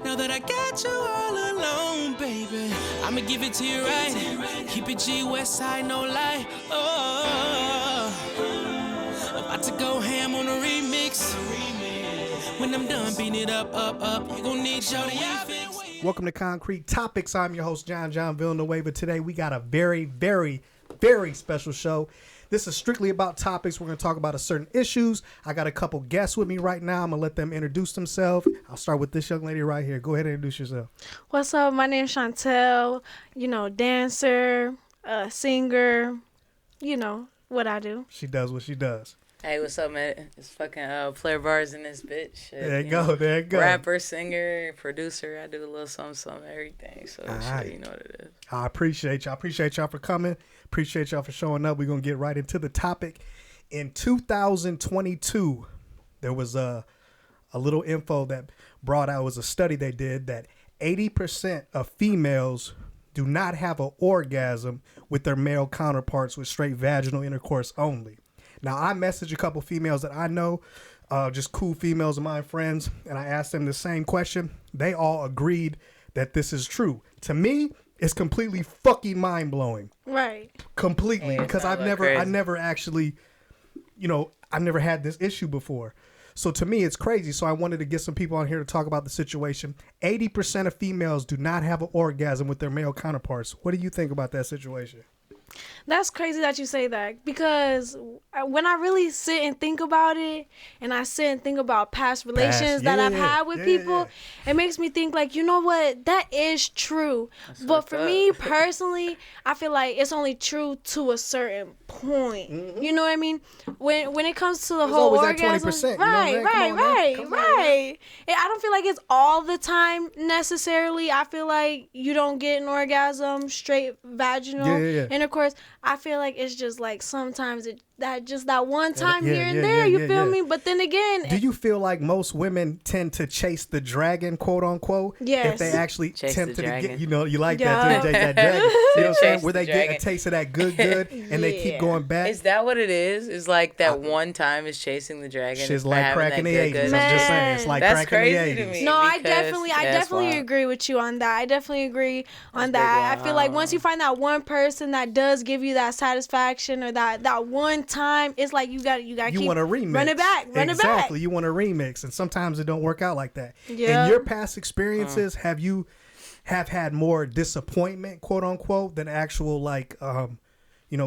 Now that I got you all alone, baby, I'ma give it to you right. Keep it G West Side, no lie. Oh, about to go ham on a remix. When I'm done beating it up, you gon' need your fix. Welcome to Concrete Topics. I'm your host, John Villanueva. Today we got a very, very, very special show. This is strictly about topics. We're going to talk about a certain issues. I got a couple guests with me right now. I'm going to let them introduce themselves. I'll start with this young lady right here. Go ahead and introduce yourself. What's up? My name's Chantel. Dancer, singer. You know what I do. She does what she does. Hey, what's up, man? It's fucking player Barz in this bitch. Shit, There you go. Rapper, singer, producer. I do a little something, everything. So, right. You know what it is. I appreciate y'all. Appreciate y'all for coming. Appreciate y'all for showing up. We're going to get right into the topic. In 2022, there was a little info that brought out. It was a study they did that 80% of females do not have an orgasm with their male counterparts with straight vaginal intercourse only. Now, I messaged a couple females that I know, just cool females of mine, friends, and I asked them the same question. They all agreed that this is true. To me, it's completely fucking mind-blowing. Right. Completely, because I crazy. never actually, I've never had this issue before. So to me, it's crazy. So I wanted to get some people on here to talk about the situation. 80% of females do not have an orgasm with their male counterparts. What do you think about that situation? That's crazy that you say that, because when I really sit and think about it, and I sit and think about past relations that I've had with people, it makes me think like, you know what, that is true. But for me personally, I feel like it's only true to a certain point. Mm-hmm. You know what I mean? When it comes to the whole orgasm, right. I don't feel like it's all the time necessarily. I feel like you don't get an orgasm straight vaginal intercourse. I feel like it's just like sometimes that one time here and there, you feel me? But then again, do you feel like most women tend to chase the dragon, quote unquote? Yes. If they actually Chase attempt the to dragon. get, you like that, too, that dragon. You know what I'm saying? Where they get dragon. a taste of that good, and they keep going back. Is that what it is? Is like that one time is chasing the dragon? Shit's like crack in the 80s. I'm just saying. It's like That's crack in the crazy 80s. to me. No, I because definitely agree with you on that. I definitely agree on that. I feel like once you find that one person that does give you that satisfaction or that one time, it's like you got to keep want a remix. Run it back. Exactly. You want a remix, and sometimes it don't work out like that. Yeah. In your past experiences, have you had more disappointment, quote unquote, than actual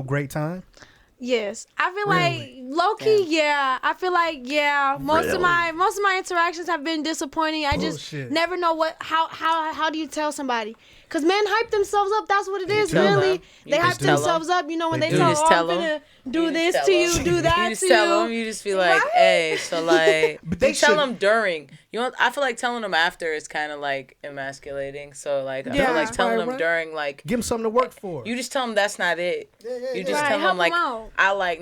great time? Yes, I feel like low key. Yeah, I feel like Most of my interactions have been disappointing. I just never know how do you tell somebody? Because men hype themselves up. That's what it is, really. They hype themselves up. You know, when they tell them, I'm gonna do this to you, do that to you. You just tell them. You just be like, hey, so like. But they tell them during. I feel like telling them after is kind of like emasculating. So like, I feel like telling them during, like. Give them something to work for. You just tell them that's not it. You just tell them like, I like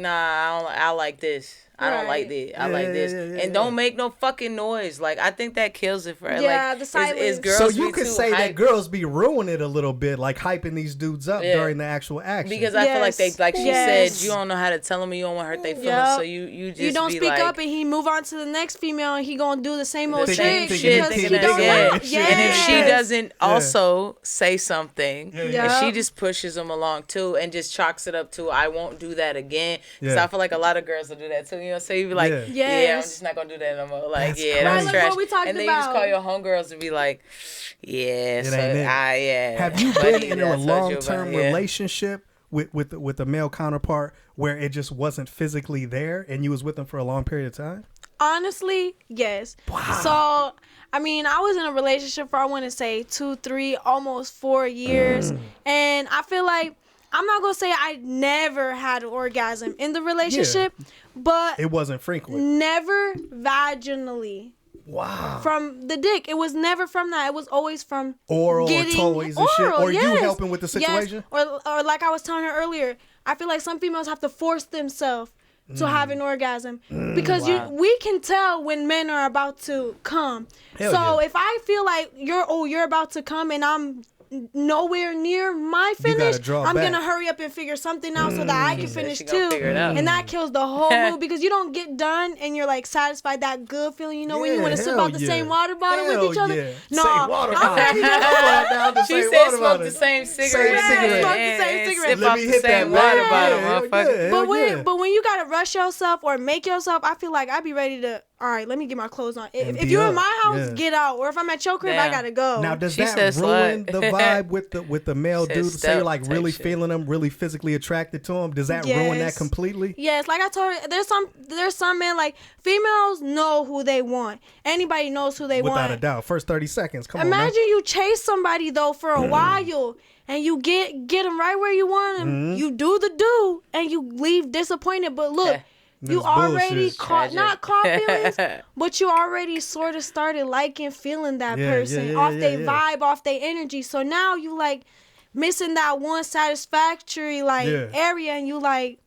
this. I don't like this. I like this. And don't make no fucking noise. Like, I think that kills it for the silence. Is girls so you could say hype. that girls be ruining it a little bit, like hyping these dudes up during the actual action. Because I feel like she said, you don't know how to tell them, you don't want to hurt their feelings, so you just you don't be speak like, up, and he move on to the next female, and he gonna do the same old same shit because he don't want. And if she doesn't also say something, and she just pushes them along too, and just chalks it up to, I won't do that again. Because I feel like a lot of girls will do that too. You know, so you be like, I'm just not gonna do that no more. Like, that's trash. What we talked and then about. you just call your homegirls and be like, Have you been in a long-term relationship with a male counterpart where it just wasn't physically there and you was with them for a long period of time? Honestly, yes. Wow. So, I mean, I was in a relationship for, I want to say 2, 3, almost 4 years. And I feel like, I'm not going to say I never had an orgasm in the relationship, but it wasn't frequent. Never vaginally. Wow. From the dick. It was never from that. It was always from oral getting or toys and shit. Or you helping with the Yes. situation? Or like I was telling her earlier, I feel like some females have to force themselves to have an orgasm because we can tell when men are about to come. If I feel like you're about to come and I'm nowhere near my finish, I'm going to hurry up and figure something out so that I can finish too. And that kills the whole mood because you don't get done and you're like satisfied, that good feeling, you know, when you want to sip out the same water bottle with each other. No, I'm ready to She said smoke the same cigarette. Smoke the same cigarette. Sip out the same water bottle, motherfucker. But when you got to rush yourself or make yourself, I feel like I'd be ready to, all right, let me get my clothes on. If you're in my house, get out. Or if I'm at your crib, I gotta go. Now, does that ruin the vibe with the male dude? Say you're like really feeling them, really physically attracted to him. Does that ruin that completely? Yes, like I told her, there's some men, like, females know who they want. Anybody knows who they want. Without a doubt. First 30 seconds. Come on. Imagine you chase somebody though for a while. And you get them right where you want them. You do the do, and you leave disappointed. But look. You already not caught feelings, but you already sort of started liking, feeling that person off their vibe, off their energy. So now you like missing that one satisfactory area, and you like,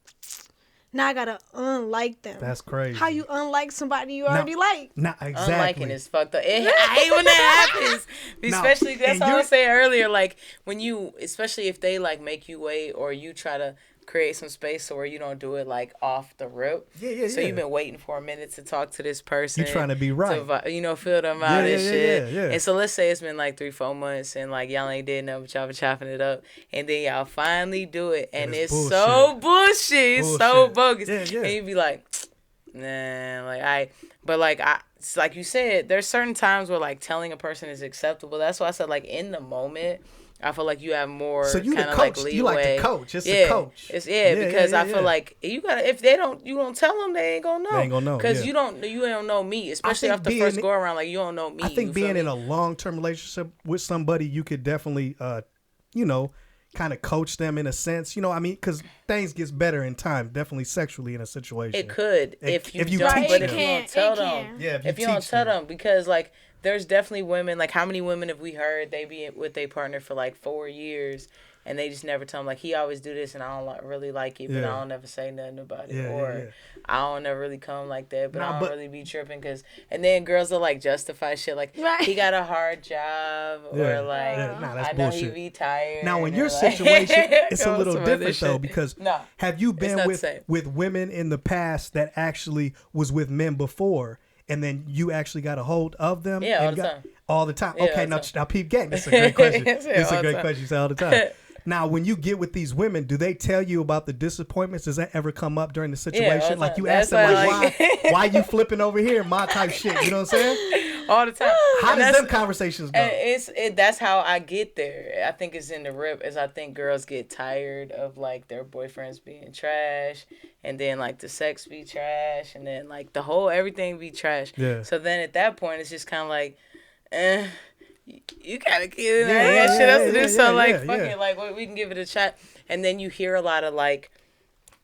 now I gotta unlike them. That's crazy. How you unlike somebody you already like? Nah, exactly. Unliking is fucked up. I hate when that happens. Especially, that's what I was saying earlier. Like when you, especially if they like make you wait or you try to create some space so where you don't do it like off the rip. So you've been waiting for a minute to talk to this person. You trying to be right. To, feel them out and shit. And so let's say it's been like 3-4 months and like y'all ain't did nothing but y'all been chopping it up. And then y'all finally do it. And it's so bullshit. It's so bogus. And you be like, nah, it's like you said, there's certain times where like telling a person is acceptable. That's why I said like in the moment, I feel like you have more kind of like leeway. You like to coach. It's a coach. Because I feel like you gotta, if you don't tell them, they ain't gonna know. They ain't gonna know. Because you don't know me, especially after the first go around. Like you don't know me. I think being in a long-term relationship with somebody, you could definitely, kind of coach them in a sense. You know what I mean? Because things gets better in time. Definitely sexually in a situation. It could if you don't. But if you don't tell them, if you don't tell them, because like. There's definitely women, like how many women have we heard they be with their partner for like 4 years and they just never tell them like he always do this and I don't really like it, but I don't never say nothing about it, I don't never really come like that, but I don't really be tripping and then girls will like justify shit like he got a hard job or like I know bullshit. He be tired. Now in your situation, it's a little different though because have you been with women in the past that actually was with men before? And then you actually got a hold of them? Yeah, all the time. All the time? Okay, now peep gang. That's a great question. That's a great question. You say all the time. Now, when you get with these women, do they tell you about the disappointments? Does that ever come up during the situation? Like you ask them, like, why you flipping over here? My type shit. You know what I'm saying? All the time. How does them conversations go? That's how I get there. I think it's in the rip. Is I think girls get tired of like their boyfriends being trash, and then like the sex be trash, and then like the whole everything be trash. Yeah. So then at that point, it's just kind of like, you gotta give it. I got shit else to do. So like, fuck it. Like we can give it a shot. And then you hear a lot of like,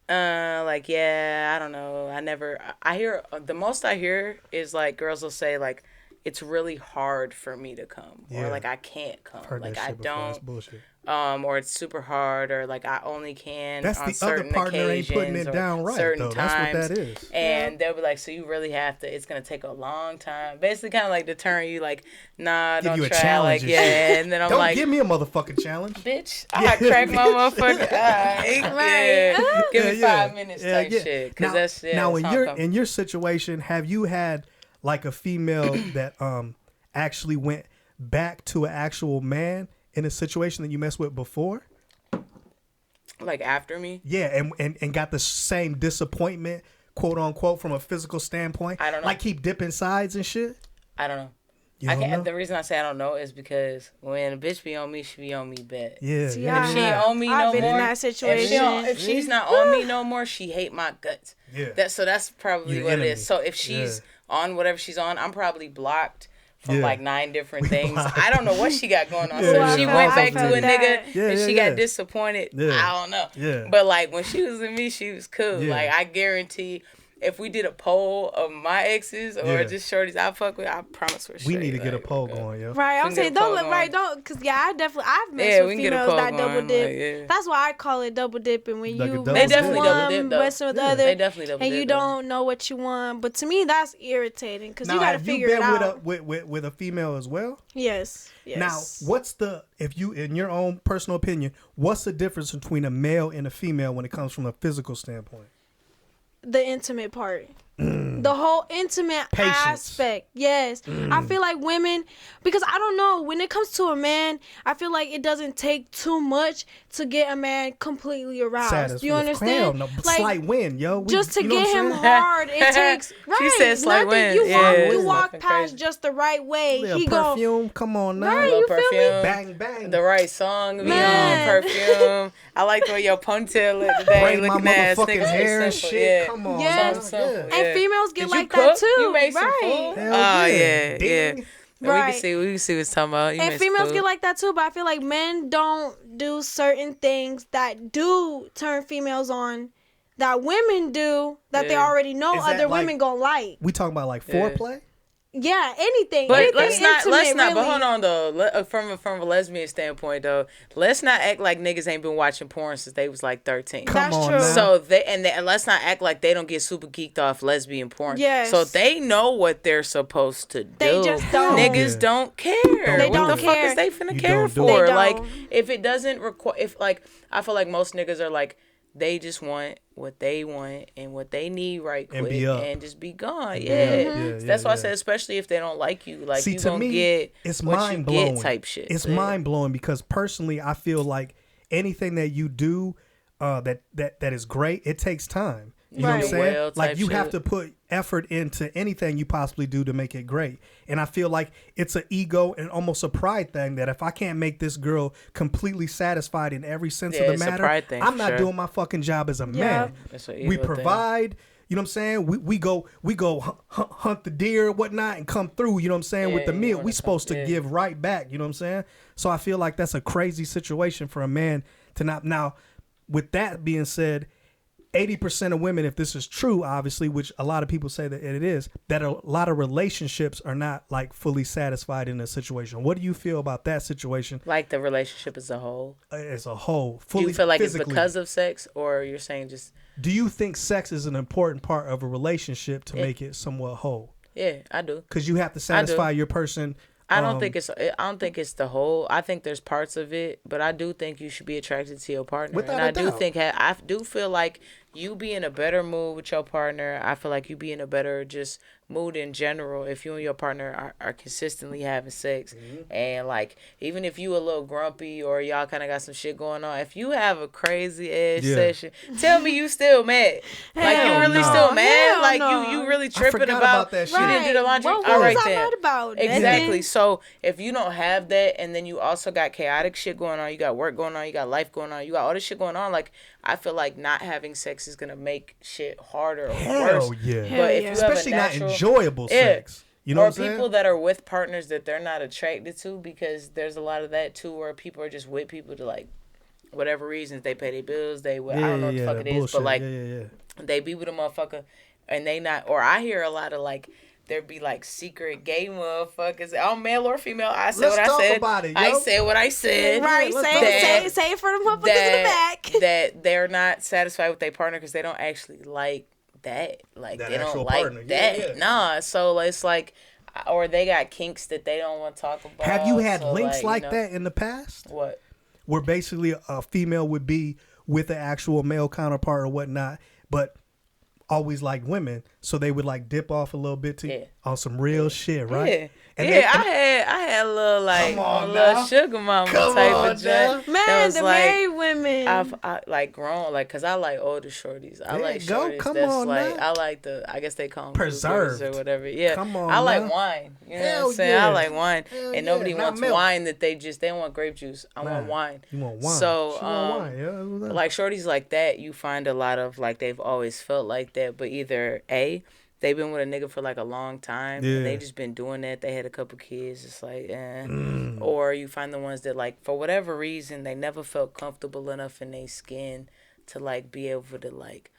I don't know. I hear the most I hear is like girls will say like, it's really hard for me to come, or like I can't come, like I don't, or it's super hard, or like I only can. That's on the certain other partner occasions, ain't putting it down right, certain though. times. That's what that is. And they'll be like, so you really have to. It's gonna take a long time. Basically, kind of like deterring you, like, nah, give don't you try. A challenge like, and then I'm don't like, give me a motherfucking challenge, bitch. I crack my motherfucking eye. Give me 5 minutes type shit. Cause that's now in your situation, have you had like a female that actually went back to an actual man in a situation that you messed with before? Like after me? Yeah, and got the same disappointment, quote unquote, from a physical standpoint? I don't know. Like keep dipping sides and shit? I don't know. You don't know? The reason I say I don't know is because when a bitch be on me, she be on me bad. Yeah. See, if she ain't on me no been more, in that situation. If she's not on me no more, she hate my guts. Yeah. That's probably what it is. So if she's on whatever she's on, I'm probably blocked from like 9 different things. I don't know what she got going on. So if she went back to a nigga and she got disappointed, I don't know. Yeah. But like when she was with me, she was cool. Yeah. Like I guarantee if we did a poll of my exes or just shorties I fuck with, I promise we're straight. We need to get a poll going, yo. Right, I'm saying don't because I've messed with females that double dip. That's why I call it double dipping when you mess with one, messing with the other, they definitely double and dip, you don't know what you want. But to me, that's irritating because you got to figure it out. Have you been with a female as well? Yes. Now, if you, in your own personal opinion, what's the difference between a male and a female when it comes from a physical standpoint? The intimate part. The whole intimate aspect. Yes. I feel like women, because I don't know, when it comes to a man, I feel like it doesn't take too much to get a man completely aroused. You understand? No, like, slight win, yo. Just to get him hard, it takes She said slight win. You walk past just the right way. He perfume, come on now. Right, you feel me? Bang, bang. The right song, perfume. I like the way your ponytail look today. Braid my motherfucking hair and shit. Come on. Yes. And females get like cook? that too. You made some food? Oh yeah. We can see what you're talking about. And females get like that too, but I feel like men don't do certain things that do turn females on that women do that they already know other women gonna like. We talking about like foreplay? Yeah, anything. But anything let's not. really. But hold on though. From a lesbian standpoint though, let's not act like niggas ain't been watching porn since they was like 13. That's true. Now. So and let's not act like they don't get super geeked off lesbian porn. Yes. So they know what they're supposed to do. They just don't. Niggas don't care. They what don't the care. fuck is they finna care don't do for? it. Like if it doesn't require, I feel like most niggas are like, they just want what they want and what they need right quick and just be gone. That's why I said, especially if they don't like you, like you gonna get it's what mind you blowing get type shit. It's mind blowing because personally I feel like anything that you do that is great, it takes time. You know what I'm saying? Like you have to put effort into anything you possibly do to make it great. And I feel like it's an ego and almost a pride thing that if I can't make this girl completely satisfied in every sense of the matter, I'm not doing my fucking job as a man. We provide. You know what I'm saying? We go hunt the deer and whatnot and come through, you know what I'm saying, with the meal. We supposed to give right back, you know what I'm saying? So I feel like that's a crazy situation for a man to not. Now, with that being said, 80% of women, if this is true, obviously, which a lot of people say that it is, that a lot of relationships are not like fully satisfied in a situation. What do you feel about that situation? Like the relationship as a whole? As a whole. Do you feel like physically. It's because of sex, or you're saying just... Do you think sex is an important part of a relationship to make it somewhat whole? Yeah, I do. Because you have to satisfy your person. I don't think it's the whole. I think there's parts of it, but I do think you should be attracted to your partner. Without a doubt. I do feel like you be in a better mood with your partner. I feel like you be in a better just mood in general if you and your partner are consistently having sex. And like even if you a little grumpy or y'all kind of got some shit going on, if you have a crazy ass session, tell me you still mad. Like you really still mad? Like you really tripping about that shit. You didn't do the laundry. What all right was I then. mad about? Exactly. So if you don't have that and then you also got chaotic shit going on, you got work going on, you got life going on, you got all this shit going on, like I feel like not having sex is gonna make shit harder or worse. Hell yeah. But if you especially have a natural, not enjoyable sex. You know what I'm saying? Or people that are with partners that they're not attracted to, because there's a lot of that too where people are just with people to like whatever reasons, they pay their bills, I don't know what the fuck it is, but like they be with a motherfucker and they not, or I hear a lot of like there be like secret gay motherfuckers. I'm male or female. I said what I said. About it, yo. I said what I said. Right. Say it for the motherfuckers in the back. That they're not satisfied with their partner because they don't actually like that. Like that they don't like partner. That. Nah. So it's like, or they got kinks that they don't want to talk about. Have you had links like that in the past? What? Where basically a female would be with an actual male counterpart or whatnot, but always like women, so they would like dip off a little bit on some real shit, right? I had a little like a little sugar mama type of joint. Man, the married women. I like grown, like, cause I like older shorties. I like shorties. Come that's on like now. I like I guess they call them preserved or whatever. Yeah, come on. I like now. wine. You know Hell what I'm saying? yeah. I like wine, Hell and nobody wants milk. wine that they don't want grape juice. I want wine. You want wine? So she want wine. Yeah, like shorties like that, you find a lot of like they've always felt like that, but either they've been with a nigga for like a long time and they just been doing that. They had a couple kids. It's like, Or you find the ones that like, for whatever reason, they never felt comfortable enough in their skin to like be able to like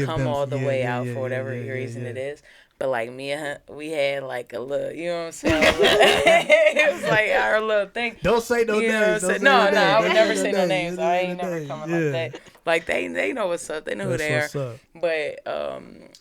come all the way out for whatever reason it is. But like me and her, we had like a little, you know what I'm saying? It was like our little thing. Don't say no names. No, I would never say no names. I ain't never coming like that. Like they know what's up. They know who they are. But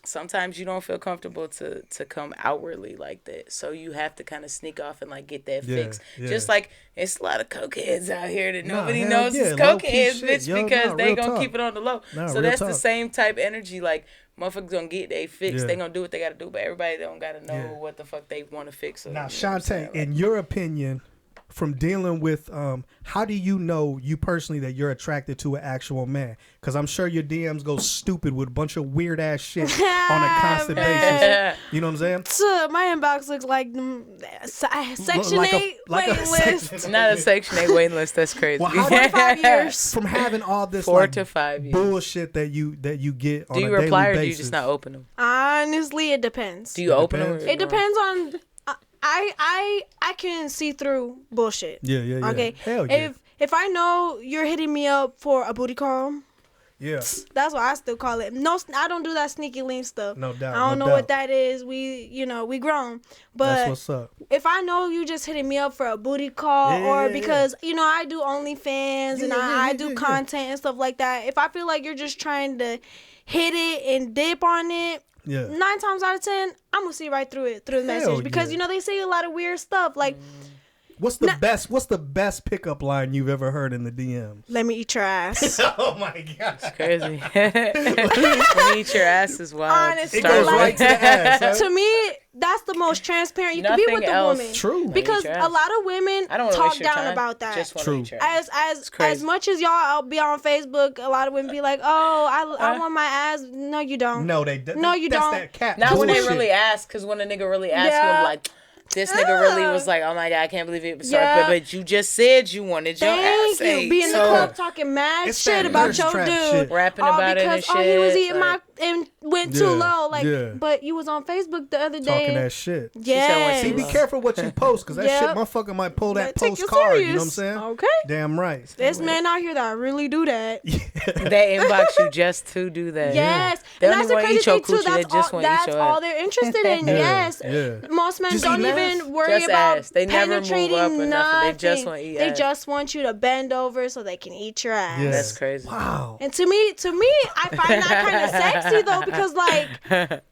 sometimes you don't feel comfortable to come outwardly like that. So you have to kind of sneak off and like get that fix. Just like it's a lot of cokeheads out here that nobody knows is cokeheads, bitch, because they gonna keep it on the low. So that's the same type energy. Like motherfuckers gonna get they fix. They gonna do what they gotta do, but everybody don't gotta know what the fuck they want to fix. Now, Chantel, in your opinion, from dealing with, how do you know you personally that you're attracted to an actual man? Because I'm sure your DMs go stupid with a bunch of weird ass shit on a constant basis. You know what I'm saying? So my inbox looks like Section 8 waiting list. Not a Section 8 waiting list. That's crazy. Well, 4 to 5 years. From having all this 4 to 5 years bullshit that you get on a daily basis. Do you reply or do you just not open them? Honestly, it depends. Do you open them? It depends on. I can see through bullshit. Yeah. Okay. Hell yeah. If I know you're hitting me up for a booty call, that's what I still call it. No, I don't do that sneaky link stuff. No doubt. I don't know what that is. We grown. But that's what's up. If I know you just hitting me up for a booty call because I do OnlyFans and I do content and stuff like that. If I feel like you're just trying to hit it and dip on it. 9 times out of 10, I'm gonna see right through it through the message because they say a lot of weird stuff like. What's the best pickup line you've ever heard in the DM? Let me eat your ass. Oh my god, it's crazy. Let me eat your ass as well. Honestly, it goes right to the ass. Huh? To me, that's the most transparent you can be with the woman. True. Because a lot of women talk down about that. Just true. As much as y'all be on Facebook, a lot of women be like, "Oh, I want my ass." No, you don't. No, they don't. No, you don't. That cat. Not when they really ask, because when a nigga really asks you, I'm like. This nigga really was like, oh my god, I can't believe it. Sorry, but you just said you wanted your ass. Thank you. Be in the club talking mad shit about your dude, rapping about it and shit. He was eating my and went too low. But you was on Facebook the other day talking that shit. Yeah. See, be careful what you post, because that shit, motherfucker might pull that postcard. You know what I'm saying? Okay. Damn right. There's men out here that really do that. They inbox you just to do that. Yes. They and that's the crazy thing too. That's all they're interested in. Yes. Most men don't even worry about penetrating nothing. They just want to eat ass. They just want you to bend over so they can eat your ass. Yes. That's crazy. Wow. And to me, I find that kind of sexy though, because like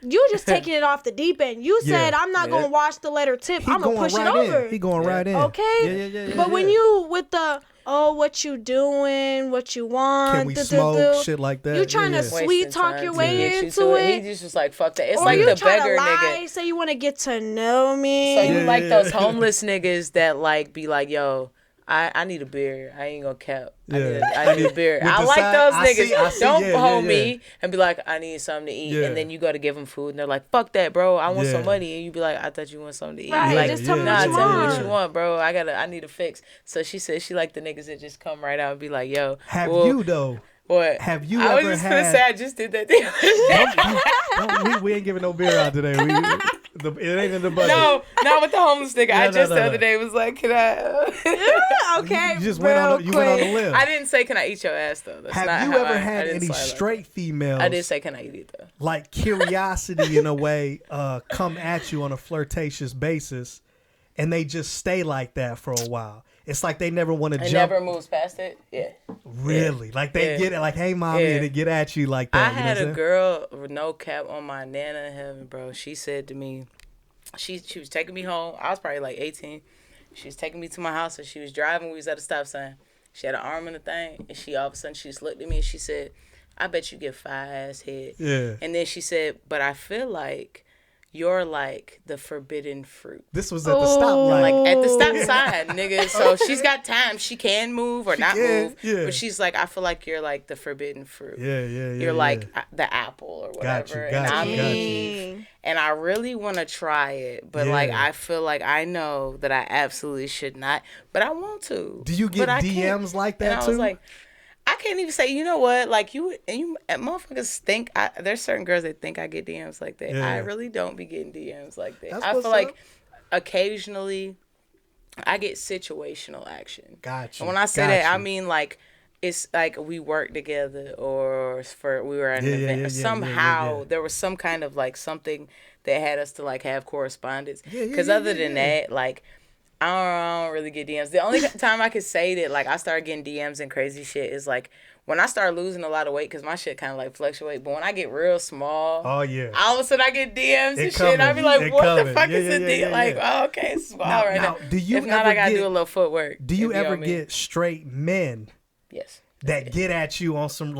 you just taking it off the deep end. You said I'm not gonna watch the letter tip. I'm gonna push it over. He going right in. Okay. Yeah. But when you with the what you doing, what you want, can we smoke shit like that? You trying to sweet talk your way into it. He just was like, fuck that. It's or like you the trying beggar to lie, nigga. say you want to get to know me. So you like those homeless niggas that like be like, yo, I need a beer. I ain't gonna cap. I need a beer. I like those niggas. I see, don't hold me and be like, I need something to eat. And then you go to give them food and they're like, fuck that, bro. I want some money. And you be like, I thought you want something to eat. Right, like, just tell me tell me what you want. want, bro. I need a fix. So she said she like the niggas that just come right out and be like, yo. Have you though? What? Have you I ever was just had... gonna say I just did that thing. we ain't giving no beer out today. It ain't in the budget. No, not with the homeless nigga. I just the other day was like, can I? Okay. You just went on the limb. I didn't say, can I eat your ass though? That's not have you how ever had any straight females? I did say, can I eat it though? Like curiosity in a way, come at you on a flirtatious basis, and they just stay like that for a while. It's like they never want to jump. It never moves past it? Yeah. Really? Like they get it like, hey, mommy, and they get at you like that. I had a girl with no cap on my Nana in heaven, bro. She said to me, she was taking me home. I was probably like 18. She was taking me to my house and she was driving. We was at a stop sign. She had an arm in the thing and she all of a sudden she just looked at me and she said, I bet you get 5 ass head. Yeah. And then she said, but I feel like you're like the forbidden fruit. This was at the stop line. Like at the stop sign, nigga. So she's got time. She can move or not move. Yeah. But she's like, I feel like you're like the forbidden fruit. Yeah. You're like the apple or whatever. Got you. Eve. And I really want to try it. But like, I feel like I know that I absolutely should not. But I want to. Do you get DMs like that too? I was like, I can't even say, you know what, like you motherfuckers think, there's certain girls that think I get DMs like that. I really don't be getting DMs like that. I feel like occasionally I get situational action. Gotcha. And when I say that, I mean like it's like we worked together or we were at an event or somehow there was some kind of like something that had us to like have correspondence. Because other than that, like, I don't really get DMs. The only time I could say that like I started getting DMs and crazy shit is like when I start losing a lot of weight, because my shit kind of like fluctuate. But when I get real small, all of a sudden I get DMs and shit. And I be like, what the fuck is the deal? Like, oh, okay, it's wild right now. If not, I got to do a little footwork. Do you ever get straight men? Yes. That get at you on some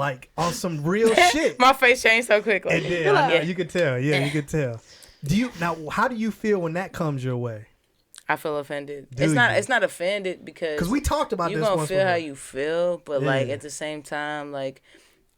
real shit? My face changed so quickly. It did. I know. You could tell. Yeah, you could tell. How do you feel when that comes your way? I feel offended. It's not offended because we talked about this. You're gonna feel how you feel, but like at the same time, like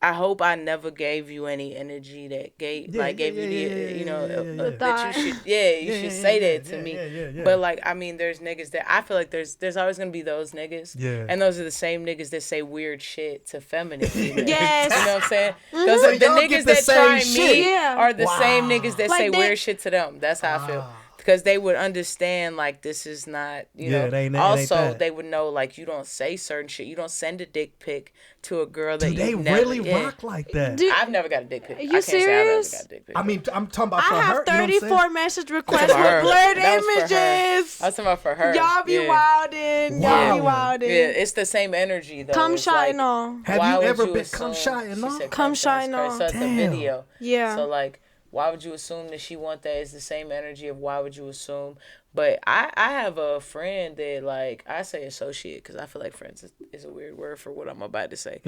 I hope I never gave you any energy that gave you the that you should say that to me. But like I mean, there's niggas that I feel like there's always gonna be those niggas, and those are the same niggas that say weird shit to feminine females. Yes, you know what I'm saying? Those are the niggas that try me are the same niggas that say weird shit to them. That's how I feel. Because they would understand, like, this is not, you know. Also, they would know, like, you don't say certain shit. You don't send a dick pic to a girl that you never... Do they really rock like that? I've never got a dick pic. Are you serious? Say I've never got a dick pic. I mean, I'm talking about for her. I have 34 message requests with blurred images. I was talking about for her. Y'all be wildin'. Y'all be wildin'. Yeah, it's the same energy, though. Come shy and all. Have you ever been come shy and all? Come shy and all. So it's a video. Yeah. So, like... Why would you assume that she want that? It's the same energy of why would you assume? But I have a friend that, like, I say associate because I feel like friends is a weird word for what I'm about to say.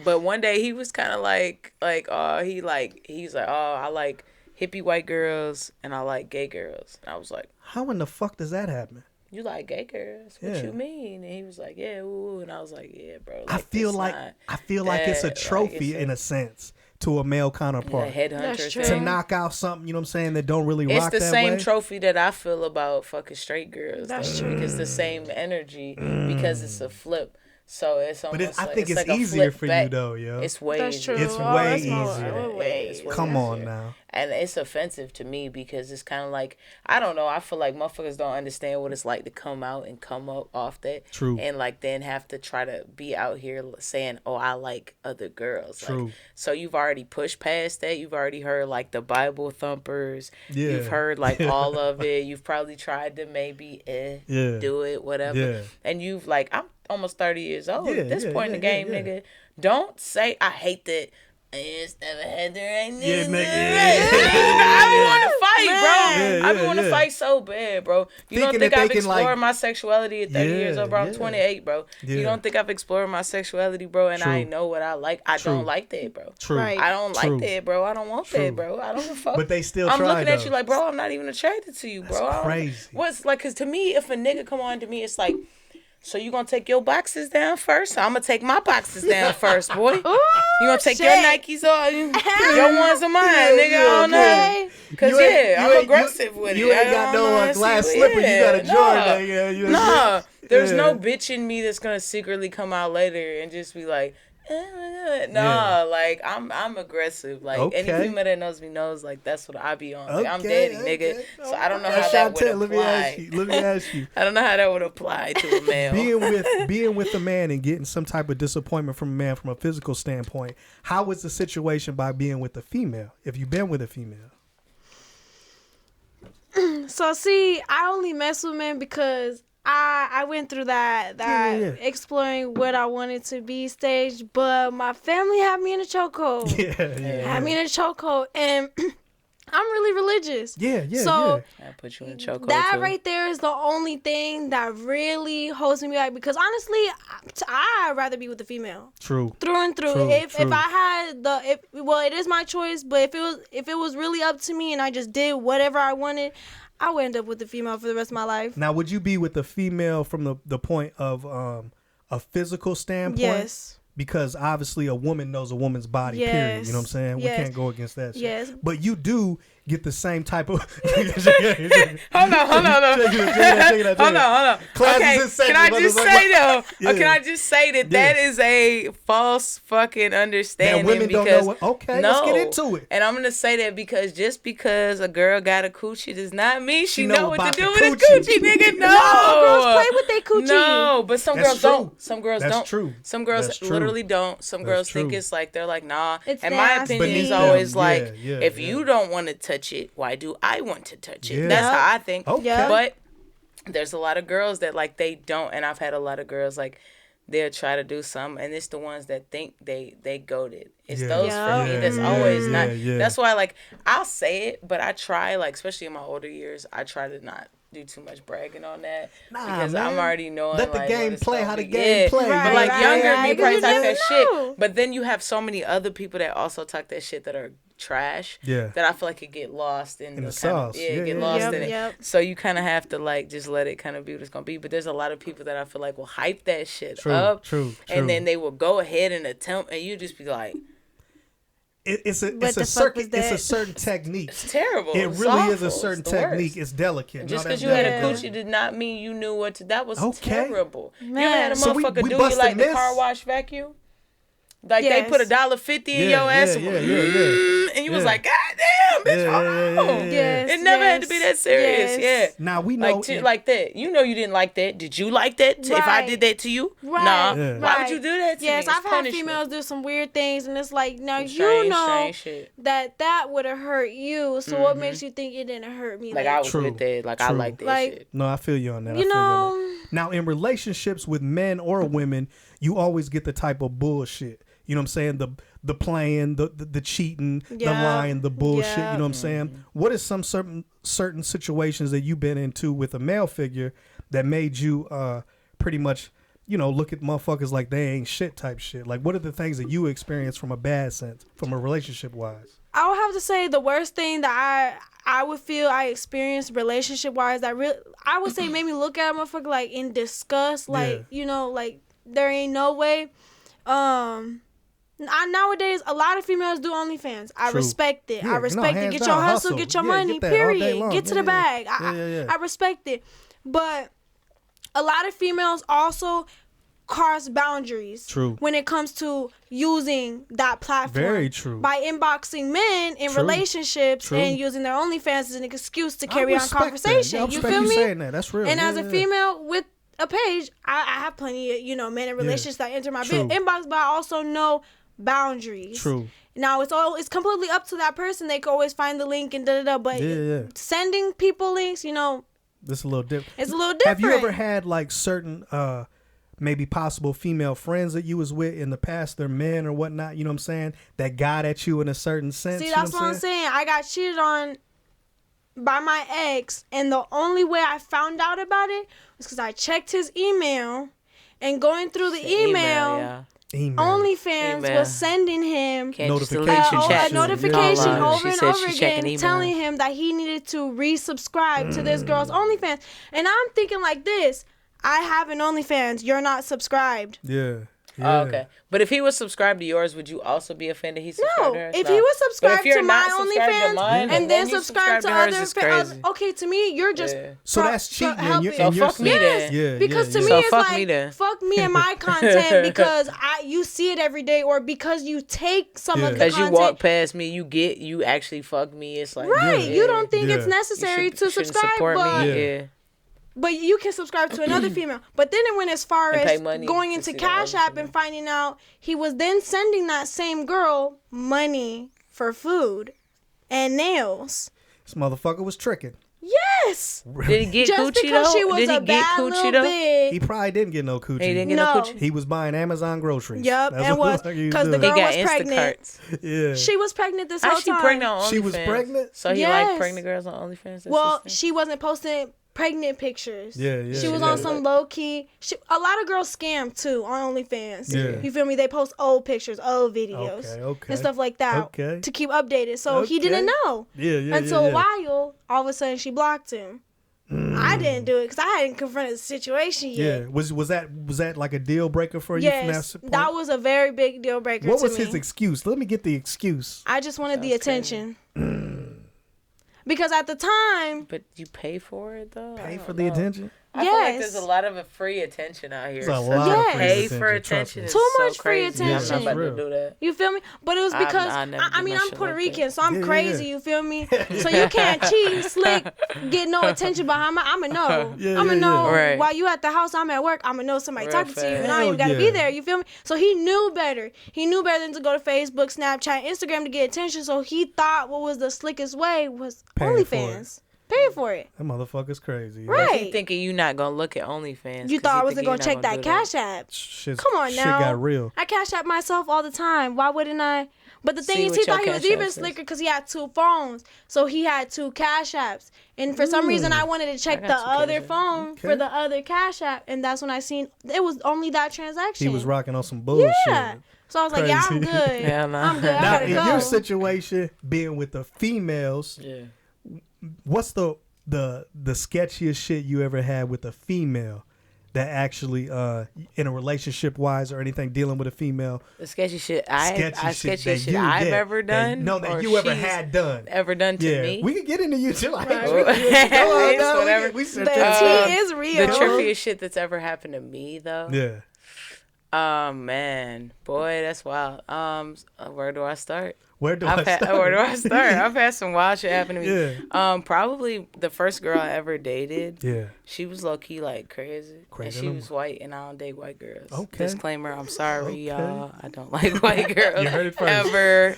But one day he was kind of he's like, I like hippie white girls and I like gay girls. And I was like, how in the fuck does that happen? You like gay girls? What you mean? And he was like, yeah, ooh. And I was like, yeah, bro. Like, I feel like it's a trophy in a sense. To a male counterpart. Headhunter to knock out something, you know what I'm saying, that don't really rock that way. It's the same trophy that I feel about fucking straight girls. That's true. Because the same energy, because it's a flip. So it's almost I think it's easier for you though, yo. It's way easier. It's way easier. Come on now. And it's offensive to me because it's kind of like, I don't know, I feel like motherfuckers don't understand what it's like to come out and come up off that. True. And like then have to try to be out here saying, oh, I like other girls. True. Like, so you've already pushed past that. You've already heard like the Bible thumpers. Yeah. You've heard like all of it. You've probably tried to maybe do it, whatever. Yeah. And you've like, I'm almost 30 years old at this point in the game, nigga. Don't say I hate that. I be want to fight, bro. I be want to fight so bad, bro. You don't think I've explored my sexuality at 30 years old, bro? I'm 28, bro. You don't think I've explored my sexuality, bro? And I know what I like. I don't like that, bro. True. Right. I don't like that, bro. I don't want that, bro. I don't give a fuck. But they still I'm looking at you like, bro, I'm not even attracted to you, bro. That's crazy. What's like, because to me, if a nigga come on to me, it's like, so you gonna take your boxes down first? I'm gonna take my boxes down first, boy. Ooh, you gonna take your Nikes off? Your ones are mine, nigga. I don't know. Cause I'm aggressive with it. You ain't got no glass slipper. You got a Jordan. Nah, there's no bitch in me that's gonna secretly come out later and just be like, like I'm aggressive. Like any female that knows me knows like that's what I be on. Like, I'm daddy, nigga. So I don't know how that would apply. Let me ask you. I don't know how that would apply to a male. being with a man and getting some type of disappointment from a man from a physical standpoint. How was the situation by being with a female? If you've been with a female. So see, I only mess with men because I went through that exploring what I wanted to be stage, but my family had me in a chokehold. Had me in a chokehold, and I'm really religious. So I put you in a chokehold. That too. right there is the only thing that really holds me back because honestly, I'd rather be with the female. True. Through and through. If I had it is my choice, but if it was really up to me and I just did whatever I wanted, I would end up with the female for the rest of my life. Now, would you be with the female from the point of a physical standpoint? Yes. Because obviously a woman knows a woman's body, period. You know what I'm saying? Yes. We can't go against that shit. Yes. But you do get the same type of... Hold on. Okay, can I just say though? Can I just say that that is a false fucking understanding? That women because don't know what... Okay, let's get into it. And I'm going to say that because just because a girl got a coochie does not mean she know what to do with a coochie, nigga. No. Girls play with their coochie. No, but some girls don't. Some girls That's don't. True. Some girls That's literally true. don't. Some girls think it's like, they're like, nah. It's and my nasty. opinion is always like, if you don't want to touch it, why do I want to touch it? That's how I think. Okay. But there's a lot of girls that like, they don't. And I've had a lot of girls like, they'll try to do something, and it's the ones that think they goated. It's those for me that's always not. That's why, like, I'll say it, but I try, like, especially in my older years, I try to not do too much bragging on that because man. I'm already knowing. Let the like, game play how the game play. But like younger me probably talk that know. shit. But then you have so many other people that also talk that shit that are trash. Yeah. That I feel like it get lost in the sauce. get lost in it. So you kind of have to like just let it kind of be what it's gonna be. But there's a lot of people that I feel like will hype that shit up. True. And then they will go ahead and attempt, and you just be like. It's a certain technique. It's terrible. It really is a certain technique. It's delicate. Just because you had a coochie did not mean you knew what to. That was terrible. Man. You ever had a motherfucker do you like the car wash vacuum? Like they put $1.50 in your ass, and you was like, God damn, bitch, hold on. It never had to be that serious. Yeah. Now we know like that. You know you didn't like that. Did you like that? If I did that to you, nah. Why would you do that to me? Yes, I've had females do some weird things, and it's like, now you know that would have hurt you. So what makes you think it didn't hurt me? Like I was with that. Like I like that shit. No, I feel you on that. You know. Now in relationships with men or women, you always get the type of bullshit. You know what I'm saying? The playing, the cheating, the lying, the bullshit. You know what I'm saying? What is some certain situations that you've been into with a male figure that made you pretty much, you know, look at motherfuckers like they ain't shit type shit? Like, what are the things that you experienced from a bad sense, from a relationship wise? I would have to say the worst thing that I would feel I experienced relationship wise that I would say made me look at a motherfucker like in disgust, like you know, like there ain't no way. Nowadays, a lot of females do OnlyFans. I respect it. I respect it. Get your hustle, get your money, period. Get to the bag. I respect it. But a lot of females also cross boundaries when it comes to using that platform. Very true. By inboxing men in relationships and using their OnlyFans as an excuse to carry on conversation. You feel me? Saying that. That's real. And as a female with a page, I have plenty of, you know, men in relationships that enter my inbox, but I also know boundaries. True. Now it's completely up to that person. They can always find the link and but sending people links, you know, it's a little different. It's a little different. Have you ever had like certain maybe possible female friends that you was with in the past, they're men or whatnot, you know what I'm saying, that got at you in a certain sense? See, that's what I'm saying. I got cheated on by my ex, and the only way I found out about it was because I checked his email, and going through the email OnlyFans was sending him a notification over and over again telling him that he needed to resubscribe to this girl's OnlyFans. And I'm thinking like this, I have an OnlyFans, you're not subscribed. Yeah. Oh, okay. But if he was subscribed to yours, would you also be offended he subscribed to hers? If he was subscribed to my OnlyFans and then subscribed to other okay, to me, you're just so that's cheating. So fuck me then. Yeah, because to me it's like fuck me and my content because you see it every day, or because you take some of the content. Because you walk past me, you actually fuck me. It's like you don't think it's necessary to subscribe, but you can subscribe to another female. But then it went as far as going into Cash App and finding out he was then sending that same girl money for food and nails. This motherfucker was tricking. Yes. Did he get just coochie because though? She was Did he get coochie though? He probably didn't get no coochie. He didn't get no coochie. He was buying Amazon groceries. Yep, and was because the girl was pregnant. Yeah, she was pregnant this whole time. She pregnant on OnlyFans. She was pregnant. So he like pregnant girls on OnlyFans. Well, she wasn't posting pregnant pictures. Yeah. She was on some low key. A lot of girls scam too on OnlyFans. Yeah. You feel me? They post old pictures, old videos, and stuff like that to keep updated. So he didn't know. Until a while, all of a sudden she blocked him. I didn't do it because I hadn't confronted the situation yet. Yeah. Was that like a deal breaker for you? Yes, that was a very big deal breaker. What was his excuse? Let me get the excuse. I just wanted the attention. Because at the time... But you pay for it, though? Pay for the attention? I feel like there's a lot of free attention out here. There's a lot of free pay attention, for attention is too so much free crazy. attention. I'm not about to do that. You feel me? But it was because I mean I'm Puerto Rican, so I'm crazy. You feel me? So you can't cheat, slick, get no attention behind my. I'ma know. I'ma know while you at the house. I'm at work. I'ma know somebody talking to you, and I don't even gotta be there. You feel me? So he knew better. He knew better than to go to Facebook, Snapchat, Instagram to get attention. So he thought what was the slickest way was OnlyFans. Pay for it. That motherfucker's crazy. Right. But you thinking you not gonna look at OnlyFans? You thought I wasn't gonna check that Cash App? Come on now. Shit got real. I Cash App myself all the time. Why wouldn't I? But the thing is, he thought he was even slicker because he had 2 phones, so he had 2 Cash Apps. And for some reason, I wanted to check the other phone for the other Cash App, and that's when I seen it was only that transaction. He was rocking on some bullshit. Yeah. So I was like, yeah, I'm good. I'm good. Now, in your situation, being with the females, what's the sketchiest shit you ever had with a female that actually in a relationship wise or anything dealing with a female? The sketchy shit I've ever done? No, that you ever had done. Ever done to me? We can get into you too. Whatever. The tea is real. The trippiest shit that's ever happened to me though. Yeah. Man, boy, that's wild. Where do I start? Where do I start? I've had some wild shit happen to me. Yeah. Probably the first girl I ever dated. Yeah. She was low key like crazy. And she was white, and I don't date white girls. Okay. Disclaimer: I'm sorry, y'all. I don't like white girls. You heard it first. Ever.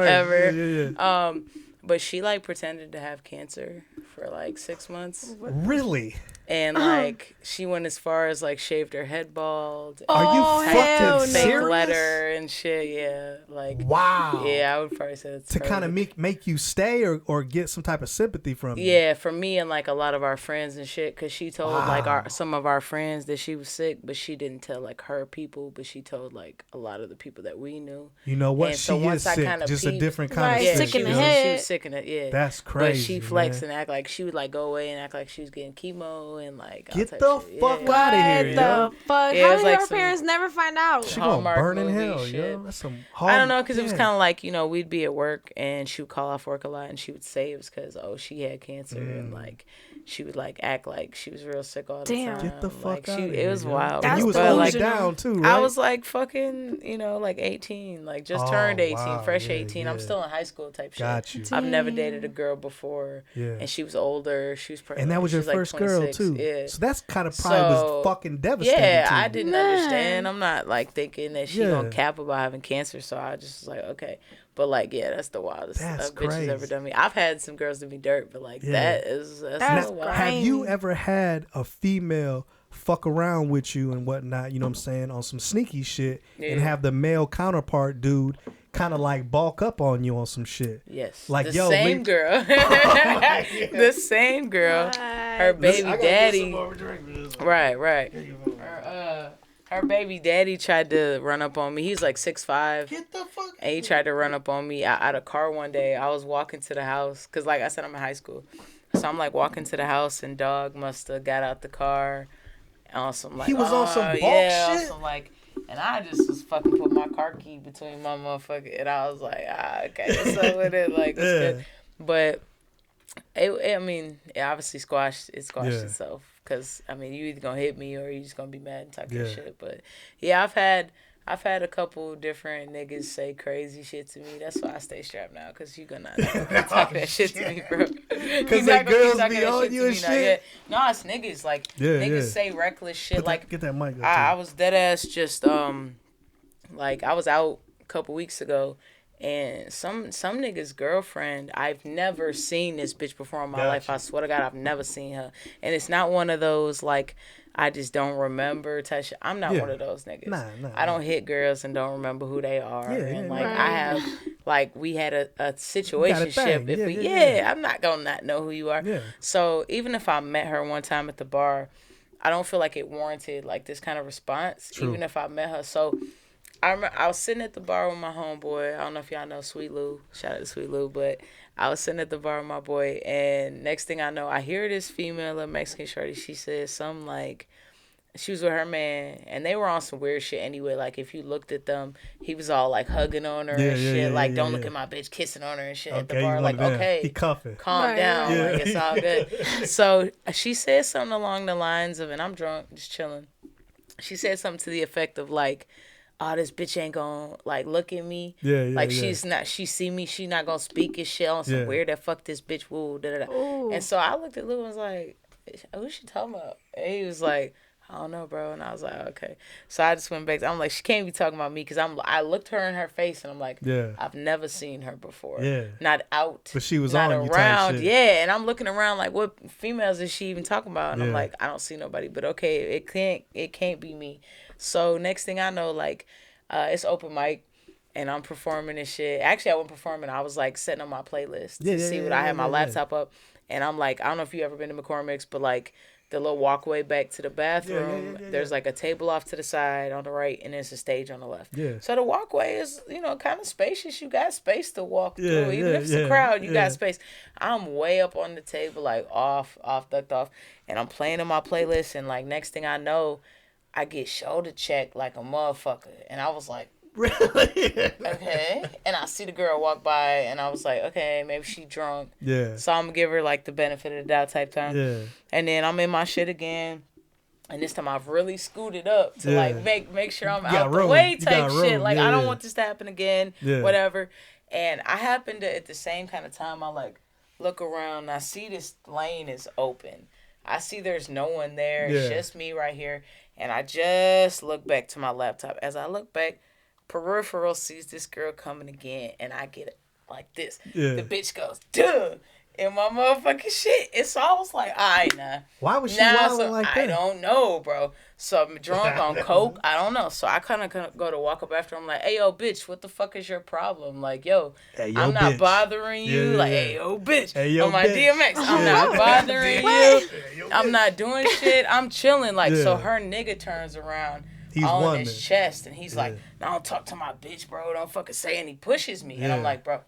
Ever. Yeah. But she like pretended to have cancer for like 6 months. Really? And like she went as far as like shaved her head bald. Are you fucking fake serious? letter and shit, yeah. Like wow. Yeah, I would probably say that's to kind of make you stay or get some type of sympathy from you. Yeah, for me and like a lot of our friends and shit, because she told like some of our friends that she was sick, but she didn't tell like her people, but she told like a lot of the people that we knew. You know what? And she so is sick, just a different kind of sick. Sick in the head. She was sick in it, yeah. That's crazy. But she flexed and act like she would like go away and act like she was getting chemo and like get the fuck out of here, yo. Fuck? Yeah, how did like her parents never find out? She gonna burn in hell, yo. That's some hard. I don't know, because it was kind of like, you know, we'd be at work and she would call off work a lot and she would say it was because, she had cancer and like she would like act like she was real sick all the time. Get the fuck out of here. It was wild. And you was like down too, right? I was like fucking, you know, like 18, like just turned 18, fresh 18. I'm still in high school type shit. Got you. I've never dated a girl before. Yeah. And she was older. She was pregnant. And that was your first girl too. Yeah. So that's kind of probably was fucking devastating. Yeah, to you. I didn't understand. I'm not like thinking that she gonna cap about having cancer. So I just was like, okay. But like, yeah, that's the wildest bitch has ever done me. I've had some girls do me dirt, but like that's so wild. Have you ever had a female fuck around with you and whatnot, you know what I'm saying, on some sneaky shit and have the male counterpart dude kind of like bulk up on you on some shit? Yes. Like, the yo, same girl. The same girl. Her baby daddy. Right. Her baby daddy tried to run up on me. He's like 6'5". Get the fuck. And he tried to run up on me out of a car one day. I was walking to the house because, like I said, I'm in high school. So I'm like walking to the house, and dog must have got out the car. On some like he was on some bulk shit. Some, like, and I just was fucking put my car key between my motherfucker, and I was like, okay, what's up with it? Like, it's good. But I mean, it obviously squashed itself. Because, I mean, you either going to hit me or you just going to be mad and talk your shit. But, yeah, I've had a couple different niggas say crazy shit to me. That's why I stay strapped now. Because you going to talk that shit to me, bro. Because that girls be on you and shit? No, it's niggas. Like, niggas say reckless shit. Get that mic up. I was dead ass just, like, I was out a couple weeks ago. And some nigga's girlfriend, I've never seen this bitch before in my life. I swear to God, I've never seen her. And it's not one of those, like, I just don't remember type shit. I'm not one of those niggas. Nah, I don't hit girls and don't remember who they are. I have, like, we had a situationship. I'm not gonna not know who you are. Yeah. So even if I met her one time at the bar, I don't feel like it warranted, like, this kind of response. True. Even if I met her. So I remember I was sitting at the bar with my homeboy. I don't know if y'all know Sweet Lou. Shout out to Sweet Lou. But I was sitting at the bar with my boy, and next thing I know, I hear this female, a Mexican shorty. She says something like, She was with her man, and they were on some weird shit anyway. Like, if you looked at them, he was all, like, hugging on her and shit. Like, don't look at my bitch, kissing on her and shit at the bar. Like, okay, he cuffing. Calm down. Yeah. Like, it's all good. So, she said something along the lines of, and I'm drunk, just chilling. She said something to the effect of, like, oh, this bitch ain't gonna, like, look at me. Like, she's not, she see me, she not gonna speak and shit on some weird that fuck this bitch, woo, da-da-da. And so I looked at Lou and was like, who's she talking about? And he was like, I don't know, bro. And I was like, okay. So I just went back. I'm like, she can't be talking about me, because I looked her in her face and I'm like, I've never seen her before. Not out. But she was not on around. You type shit. And I'm looking around like, what females is she even talking about? And I'm like, I don't see nobody. But okay, it can't be me. So next thing I know, like, it's open mic. And I'm performing and shit. Actually, I wasn't performing. I was like setting on my playlist to see what I had my laptop up. And I'm like, I don't know if you ever been to McCormick's, but like, the little walkway back to the bathroom, there's like a table off to the side on the right, and there's a stage on the left. So the walkway is, kind of spacious. You got space to walk through. Even if it's a crowd, you got space. I'm way up on the table, like ducked off, and I'm playing in my playlist, and like next thing I know, I get shoulder checked like a motherfucker. And I was like, really? Okay. And I see the girl walk by, and I was like, okay, maybe she drunk. So I'm gonna give her like the benefit of the doubt type time. And then I'm in my shit again, and this time I've really scooted up to like make sure I'm out the way type shit. Like, I don't want this to happen again. Whatever. And I happened to, at the same kind of time, I like look around, and I see this lane is open. I see there's no one there. It's just me right here. And I just look back to my laptop. As I look back, peripheral sees this girl coming again, and I get it like this. The bitch goes, duh, in my motherfucking shit. And so I was like, all right, nah. Why was she wilding like that? I don't know, bro. So I'm drunk on coke. I don't know. So I kind of go to walk up after. I'm like, hey, yo, bitch, what the fuck is your problem? Like, yo, I'm not bothering you. Like, hey, yo, bitch. Hey, yo, on my DMX, I'm not bothering you. I'm not doing shit. I'm chilling. Like, so her nigga turns around. He's on his chest, and he's like, "No, don't talk to my bitch, bro. Don't fucking say." And he pushes me, and I'm like, "Bro,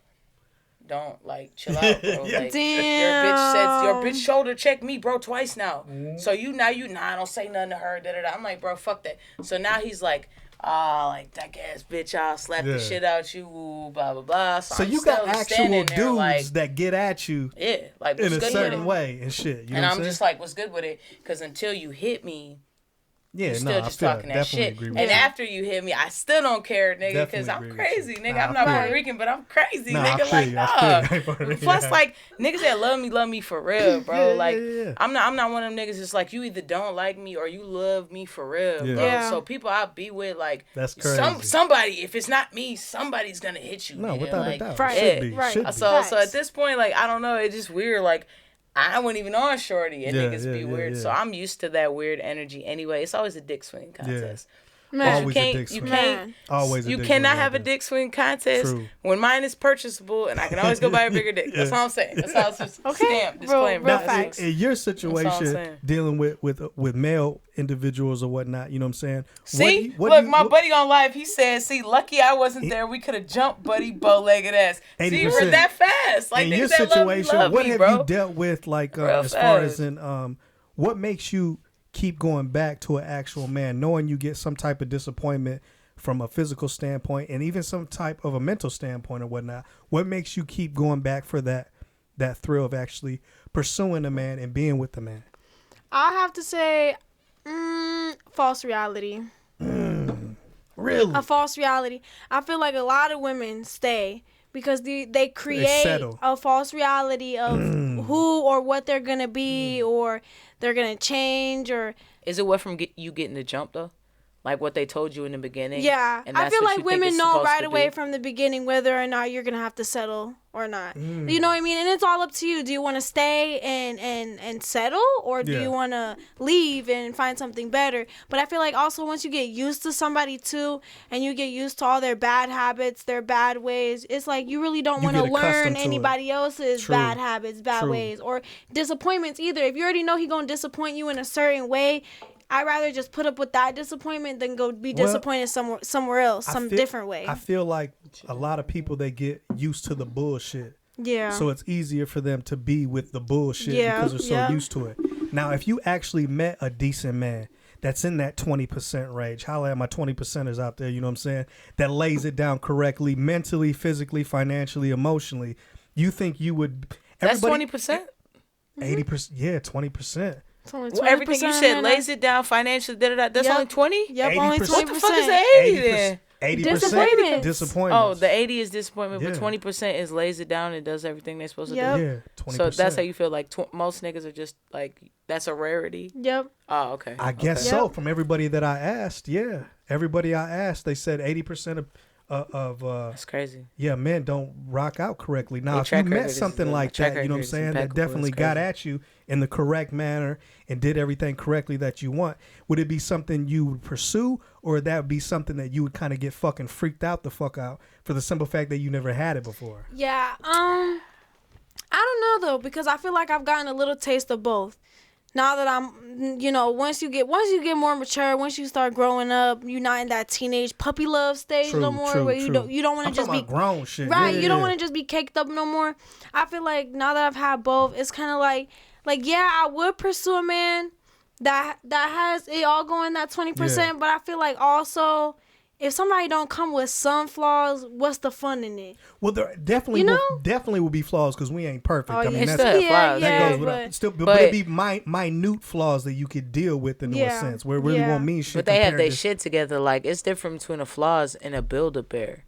don't like chill out, bro. Like, your bitch shoulder checked me, bro, twice now. So you don't say nothing to her. Da da da. I'm like, bro, fuck that. So now he's like, like that ass bitch, I'll slap the shit out you, blah blah blah. So you got actual dudes like, that get at you, like in a certain way and shit. You know and I'm just like, what's good with it? Because until you hit me. Yeah, you're still just talking that shit. And after you hit me, I still don't care, nigga, because I'm crazy, nigga. I'm not Puerto Rican, but I'm crazy, nigga. Like, plus, like, niggas that love me for real, bro. I'm not one of them niggas that's like, you either don't like me or you love me for real, bro. So people I be with, like, that's crazy. Somebody, if it's not me, somebody's gonna hit you. No, nigga. without like, a doubt. Right. Should be. So at this point, like, I don't know, it's just weird, like, I wasn't even on shorty, and niggas be weird. So I'm used to that weird energy anyway. It's always a dick swing contest. Man. Always a dick swing. You cannot have a dick swing contest when mine is purchasable, and I can always go buy a bigger dick. That's all I'm saying. That's all it's just stamp disclaimer. Real facts. In your situation, dealing with male individuals or whatnot, you know what I'm saying? See, my buddy on live, he said, "See, lucky I wasn't there. We could have jumped, buddy, bow-legged ass." 80%. See, we're that fast. Like, in your situation, what have you dealt with, like, as far as in what makes you keep going back to an actual man, knowing you get some type of disappointment from a physical standpoint and even some type of a mental standpoint or whatnot? What makes you keep going back for that thrill of actually pursuing a man and being with the man? I have to say, false reality. Really? A false reality. I feel like a lot of women stay because they create a false reality of who or what they're going to be or they're going to change. Or is it what from you getting the jump, though? Like what they told you in the beginning? Yeah. I feel like women know right away from the beginning whether or not you're going to have to settle or not. You know what I mean? And it's all up to you. Do you want to stay and settle, or do you want to leave and find something better? But I feel like also once you get used to somebody too, and you get used to all their bad habits, their bad ways, it's like you really don't want to learn anybody else's bad habits, bad ways, or disappointments either. If you already know he's going to disappoint you in a certain way, I'd rather just put up with that disappointment than go be disappointed somewhere else, different way. I feel like a lot of people, they get used to the bullshit. Yeah. So it's easier for them to be with the bullshit because they're so used to it. Now, if you actually met a decent man that's in that 20% range. Holla at my 20%ers out there, you know what I'm saying? That lays it down correctly, mentally, physically, financially, emotionally. You think you would... That's 20%? 80%, yeah, 20%. Well, everything you said lays it down financially. That's only 20. Yep, only 20%. What the fuck is the 80 then? 80% disappointment. Oh, the 80 is disappointment, but 20% is lays it down and does everything they're supposed to do. Yeah, 20%. So that's how you feel like most niggas are just like, that's a rarity. Yep. Oh, okay. I guess so. From everybody that I asked, everybody I asked, they said 80% of that's crazy. Yeah, men don't rock out correctly. Now, if you met something like that, you know what I'm saying, that definitely got at you in the correct manner and did everything correctly that you want, would it be something you would pursue, or would that be something that you would kind of get fucking freaked out the fuck out for the simple fact that you never had it before? Yeah, I don't know though, because I feel like I've gotten a little taste of both. Now that I'm, once you get more mature, once you start growing up, you're not in that teenage puppy love stage no more, where you don't want to just be grown shit, right? You don't want to just be caked up no more. I feel like now that I've had both, it's kind of like I would pursue a man that has it all going that 20%, but I feel like also, if somebody don't come with some flaws, what's the fun in it? Well, there definitely will be flaws because we ain't perfect. I mean, that's flaws. That goes without. But it'd be minute flaws that you could deal with in a sense, where it really won't mean shit. But they have their shit together. Like, it's different between a flaws and a Build-A-Bear.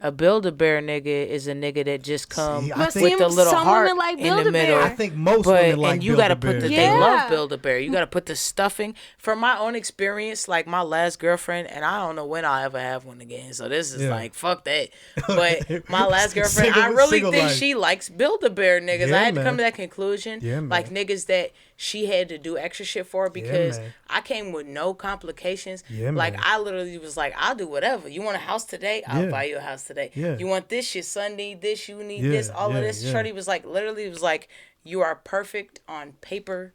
A Build-A-Bear nigga is a nigga that just come with a little heart in the middle. I think most women like and you gotta put they love Build-A-Bear. You gotta put the stuffing. From my own experience, like my last girlfriend, and I don't know when I'll ever have one again. So this is like fuck that. But my last girlfriend, I really think she likes Build-A-Bear niggas. I had to come to that conclusion. Like niggas that she had to do extra shit for because I came with no complications. Like I literally was like, I'll do whatever. You want a house today? I'll buy you a house today. You want this? Your son need this. You need this. All of this. Shorty was like, literally was like, you are perfect on paper,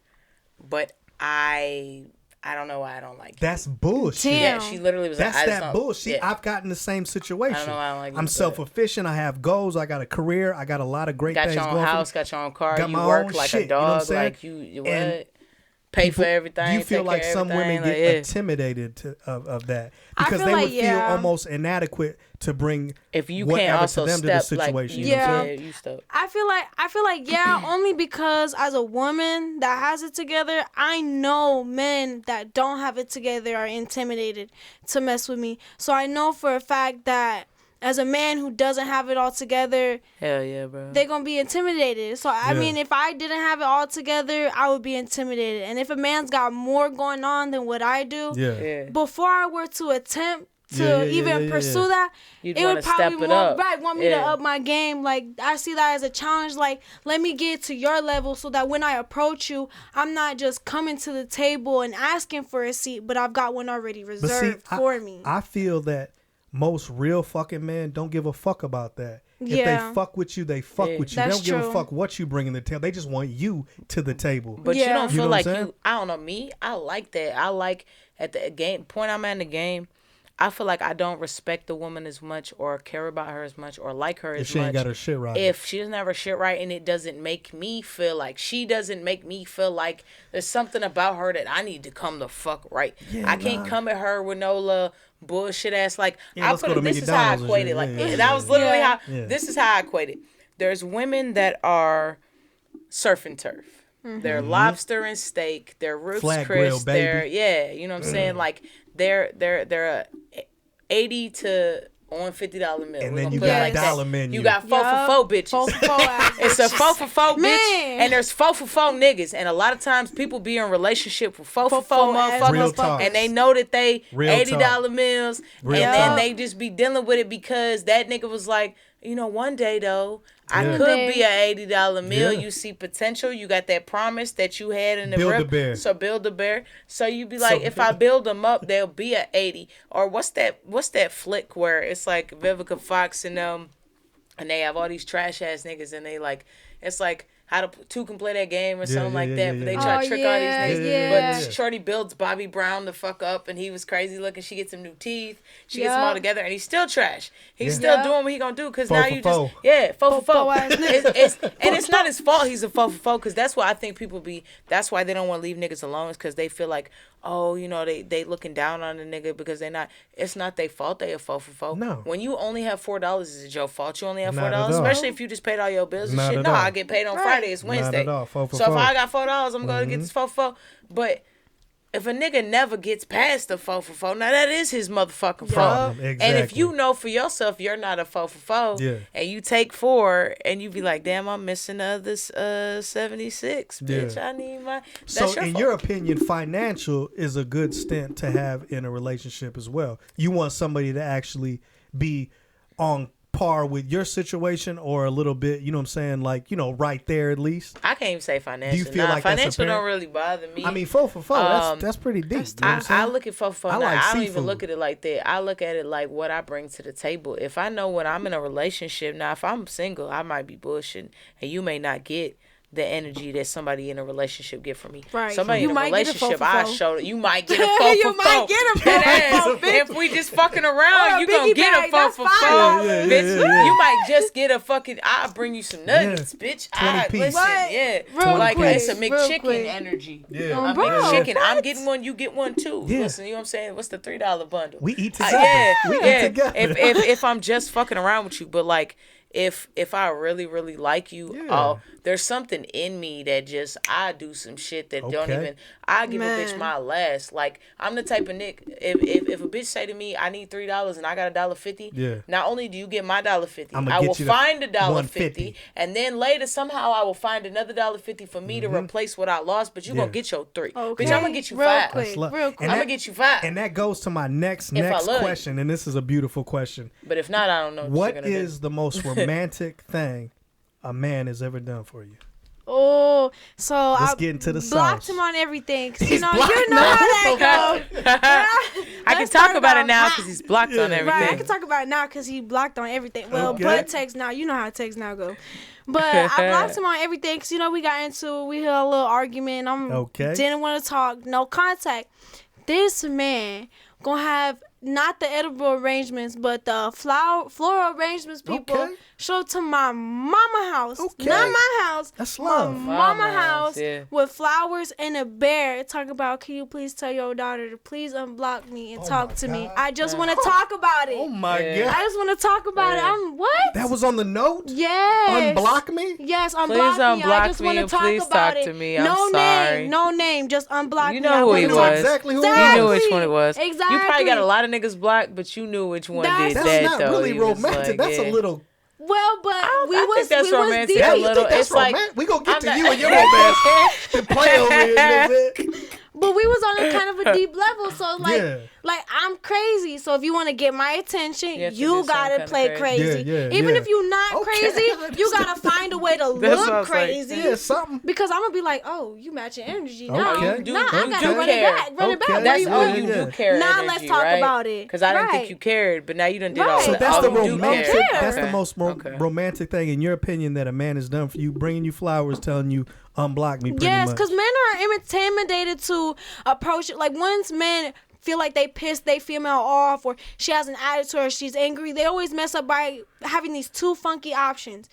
but I don't know why I don't like you. That's bullshit. Damn. Yeah, she literally was that's like, that bullshit. Yeah. I've gotten the same situation. I don't know why I don't like you. I'm self-efficient. I have goals. I got a career. I got a lot of great things going on. Got your own house. Got your own car. Got you my work own like shit, a dog. You know like you what? Pay for everything. Do you feel like some women get intimidated of that because they would feel almost inadequate to bring if you whatever can't also to them step to the situation? Like, you step. I feel like only because as a woman that has it together, I know men that don't have it together are intimidated to mess with me. So I know for a fact that as a man who doesn't have it all together, hell yeah, bro, they're gonna be intimidated. So I mean, if I didn't have it all together, I would be intimidated. And if a man's got more going on than what I do, before I were to attempt to even pursue that, you'd it would probably want me to up my game. game. Like, I see that as a challenge. Like, let me get to your level so that when I approach you, I'm not just coming to the table and asking for a seat, but I've got one already reserved for me. I feel that most real fucking men don't give a fuck about that. If they fuck with you, they fuck with you. They don't give a fuck what you bring in the table. They just want you to the table. But you don't feel like you. I don't know, me. I like that. I like at the game point I'm at in the game. I feel like I don't respect the woman as much or care about her as much or like her as much. If she ain't got her shit right. If she doesn't have her shit right and it doesn't make me feel like there's something about her that I need to come the fuck right. I can't come at her with no bullshit ass this is how I equate it. That was literally how this is how I equate it. There's women that are surf and turf. Mm-hmm. They're lobster and steak. They're Ruth's Flag Chris. grill, baby. You know what I'm saying? Like they're a $80 to $150 meal. And then you got a dollar menu. You got 4 for 4 bitches. 4 for 4 it's a 4 for 4 bitch, and there's 4 for 4 niggas. And a lot of times people be in relationship with 4 for 4 motherfuckers, and they know that they $80 meals, then they just be dealing with it because that nigga was like, one day though, I could be a $80 meal. You see potential. You got that promise that you had in the Build-A-Bear. So Build-A-Bear. So you be like, if I build them up, they'll be a 80. Or what's that flick where it's like Vivica Fox and they have all these trash ass niggas and they like, it's like how two can play that game or something like that. But they try to trick all these niggas. But Shorty builds Bobby Brown the fuck up and he was crazy looking. She gets him new teeth. She gets them all together and he's still trash. He's still doing what he gonna do because now you just 4 for 4. And it's not his fault he's a 4 for 4 because that's why I think people be. That's why they don't want to leave niggas alone is because they feel like, oh, you know, they looking down on the nigga because it's not their fault they a 4 for 4. No. When you only have $4, is it your fault you only have Not $4? at all. Especially if you just paid all your bills and Not shit. at No, all. I get paid on Friday. It's Wednesday. Not at all. 4 for so 4. if I got $4, I'm going to get this 4 for 4. But if a nigga never gets past the 4 for 4, now that is his motherfucking fault. Exactly. And if you know for yourself you're not a 4 for 4, and you take 4 and you be like, damn, I'm missing the other 76, bitch. I need my. That's so, your in fault. your opinion, financial is a good stint to have in a relationship as well. You want somebody to actually be on par with your situation or a little bit, you know what I'm saying, like, you know, right there at least. I can't even say financial. Do you feel like financial don't really bother me. I mean, 4 for 4, that's pretty deep. You know I look at 4 for 4 now. like I don't seafood. even look at it like that. I look at it like what I bring to the table. If I know when I'm in a relationship, now if I'm single, I might be bullshitting, and you may not get the energy that somebody in a relationship get from me. Right. Somebody You in a might get a relationship, 4 for 4. I show you might get a 4 for 4. You might get a 4 for 4, bitch. If we just fucking around, Or a you gonna biggie get a bag, 4 that's for 4. fine. Bitch, you might just get a fucking. I'll bring you some nuggets, bitch. 20 piece. Listen, What? yeah, Real like quick, it's a real McChicken quick. energy. Yeah. Oh, A bro, McChicken. I'm what? getting one, you get one too. Yeah. Listen, you know what I'm saying? What's the $3 bundle? We eat together. We eat together. If I'm just fucking around with you, but like if I really really like you, there's something in me that just I do some shit that don't even. I give a bitch my last. Like I'm the type of nigga. If a bitch say to me, I need $3 and I got $1.50. Yeah. Not only do you get my $1.50, I'ma I get will you the find $1.50, $1.50. and then later somehow I will find another $1.50 for me to replace what I lost. But you gonna get your $3. Okay. Bitch, I'm gonna get you Real 5. quick, That's love. real And quick. I'm gonna get you 5. And that goes to my next love you. question, and this is a beautiful question. But if not, I don't know What you're gonna is the most romantic thing a man has ever done for you? Oh, so Let's I get into the blocked sauce. him on everything. 'Cause, He's you know blocked how now. that goes. I can talk about it now because he's blocked on everything. Right, I can talk about it now because he blocked on everything. Well, Okay. but text now, you know how text now go. But I blocked him on everything because, you know, we got into, we had a little argument. Didn't want to talk, no contact. This man gonna have not the edible arrangements, but the floral arrangements people show up to my mama house. Okay. Not my house. That's love. My mama house yeah. with flowers and a bear. Talk about, can you please tell your daughter to please unblock me and talk to me? I just want to talk about it. Oh my Yeah. God. I just want to talk about it. I'm what? That was on the note? Yes. Unblock me? Yes, unblock Please me. I unblock just me want to and talk please about talk it. to me. I'm no sorry. name, no name. Just unblock You me. know I who wanna he You know talk- was. exactly who You it knew was. which one it was. Exactly. You probably got a lot of niggas blocked, but you knew which one That's- did That's that not though. really He was romantic. like, That's yeah. a little... Well, but I we think was that's we was romantic deep. Yeah, a you little. think that's It's like romantic? We gonna get to I'm you not- and your romance. To play over here, you know what I'm saying? But we was on a kind of a deep level, so Yeah. like I'm crazy. So if you want to get my attention, You have to you do something gotta kinda play crazy. crazy. Yeah, Even yeah. if you're not Okay, crazy, I you gotta find a way to That's what I look was like. crazy. Yeah, something. Because I'm gonna be like, oh, you matching energy now. Okay. You do- Nah, I you gotta do run care. it back. Run it back. Okay. Where That's you all at? you Yeah. do care. Now energy, let's talk right? about it. Because I didn't think Right. you cared, but now you done did Right. all So that. that's all the you do romantic. care. That's Okay. the most Okay. romantic thing, in your opinion, that a man has done for you, bringing you flowers, telling you unblock me. Pretty Yes, much. because men are intimidated to approach it. Like once men feel like they pissed they female off, or she has an attitude, or she's angry, they always mess up by having these two funky options: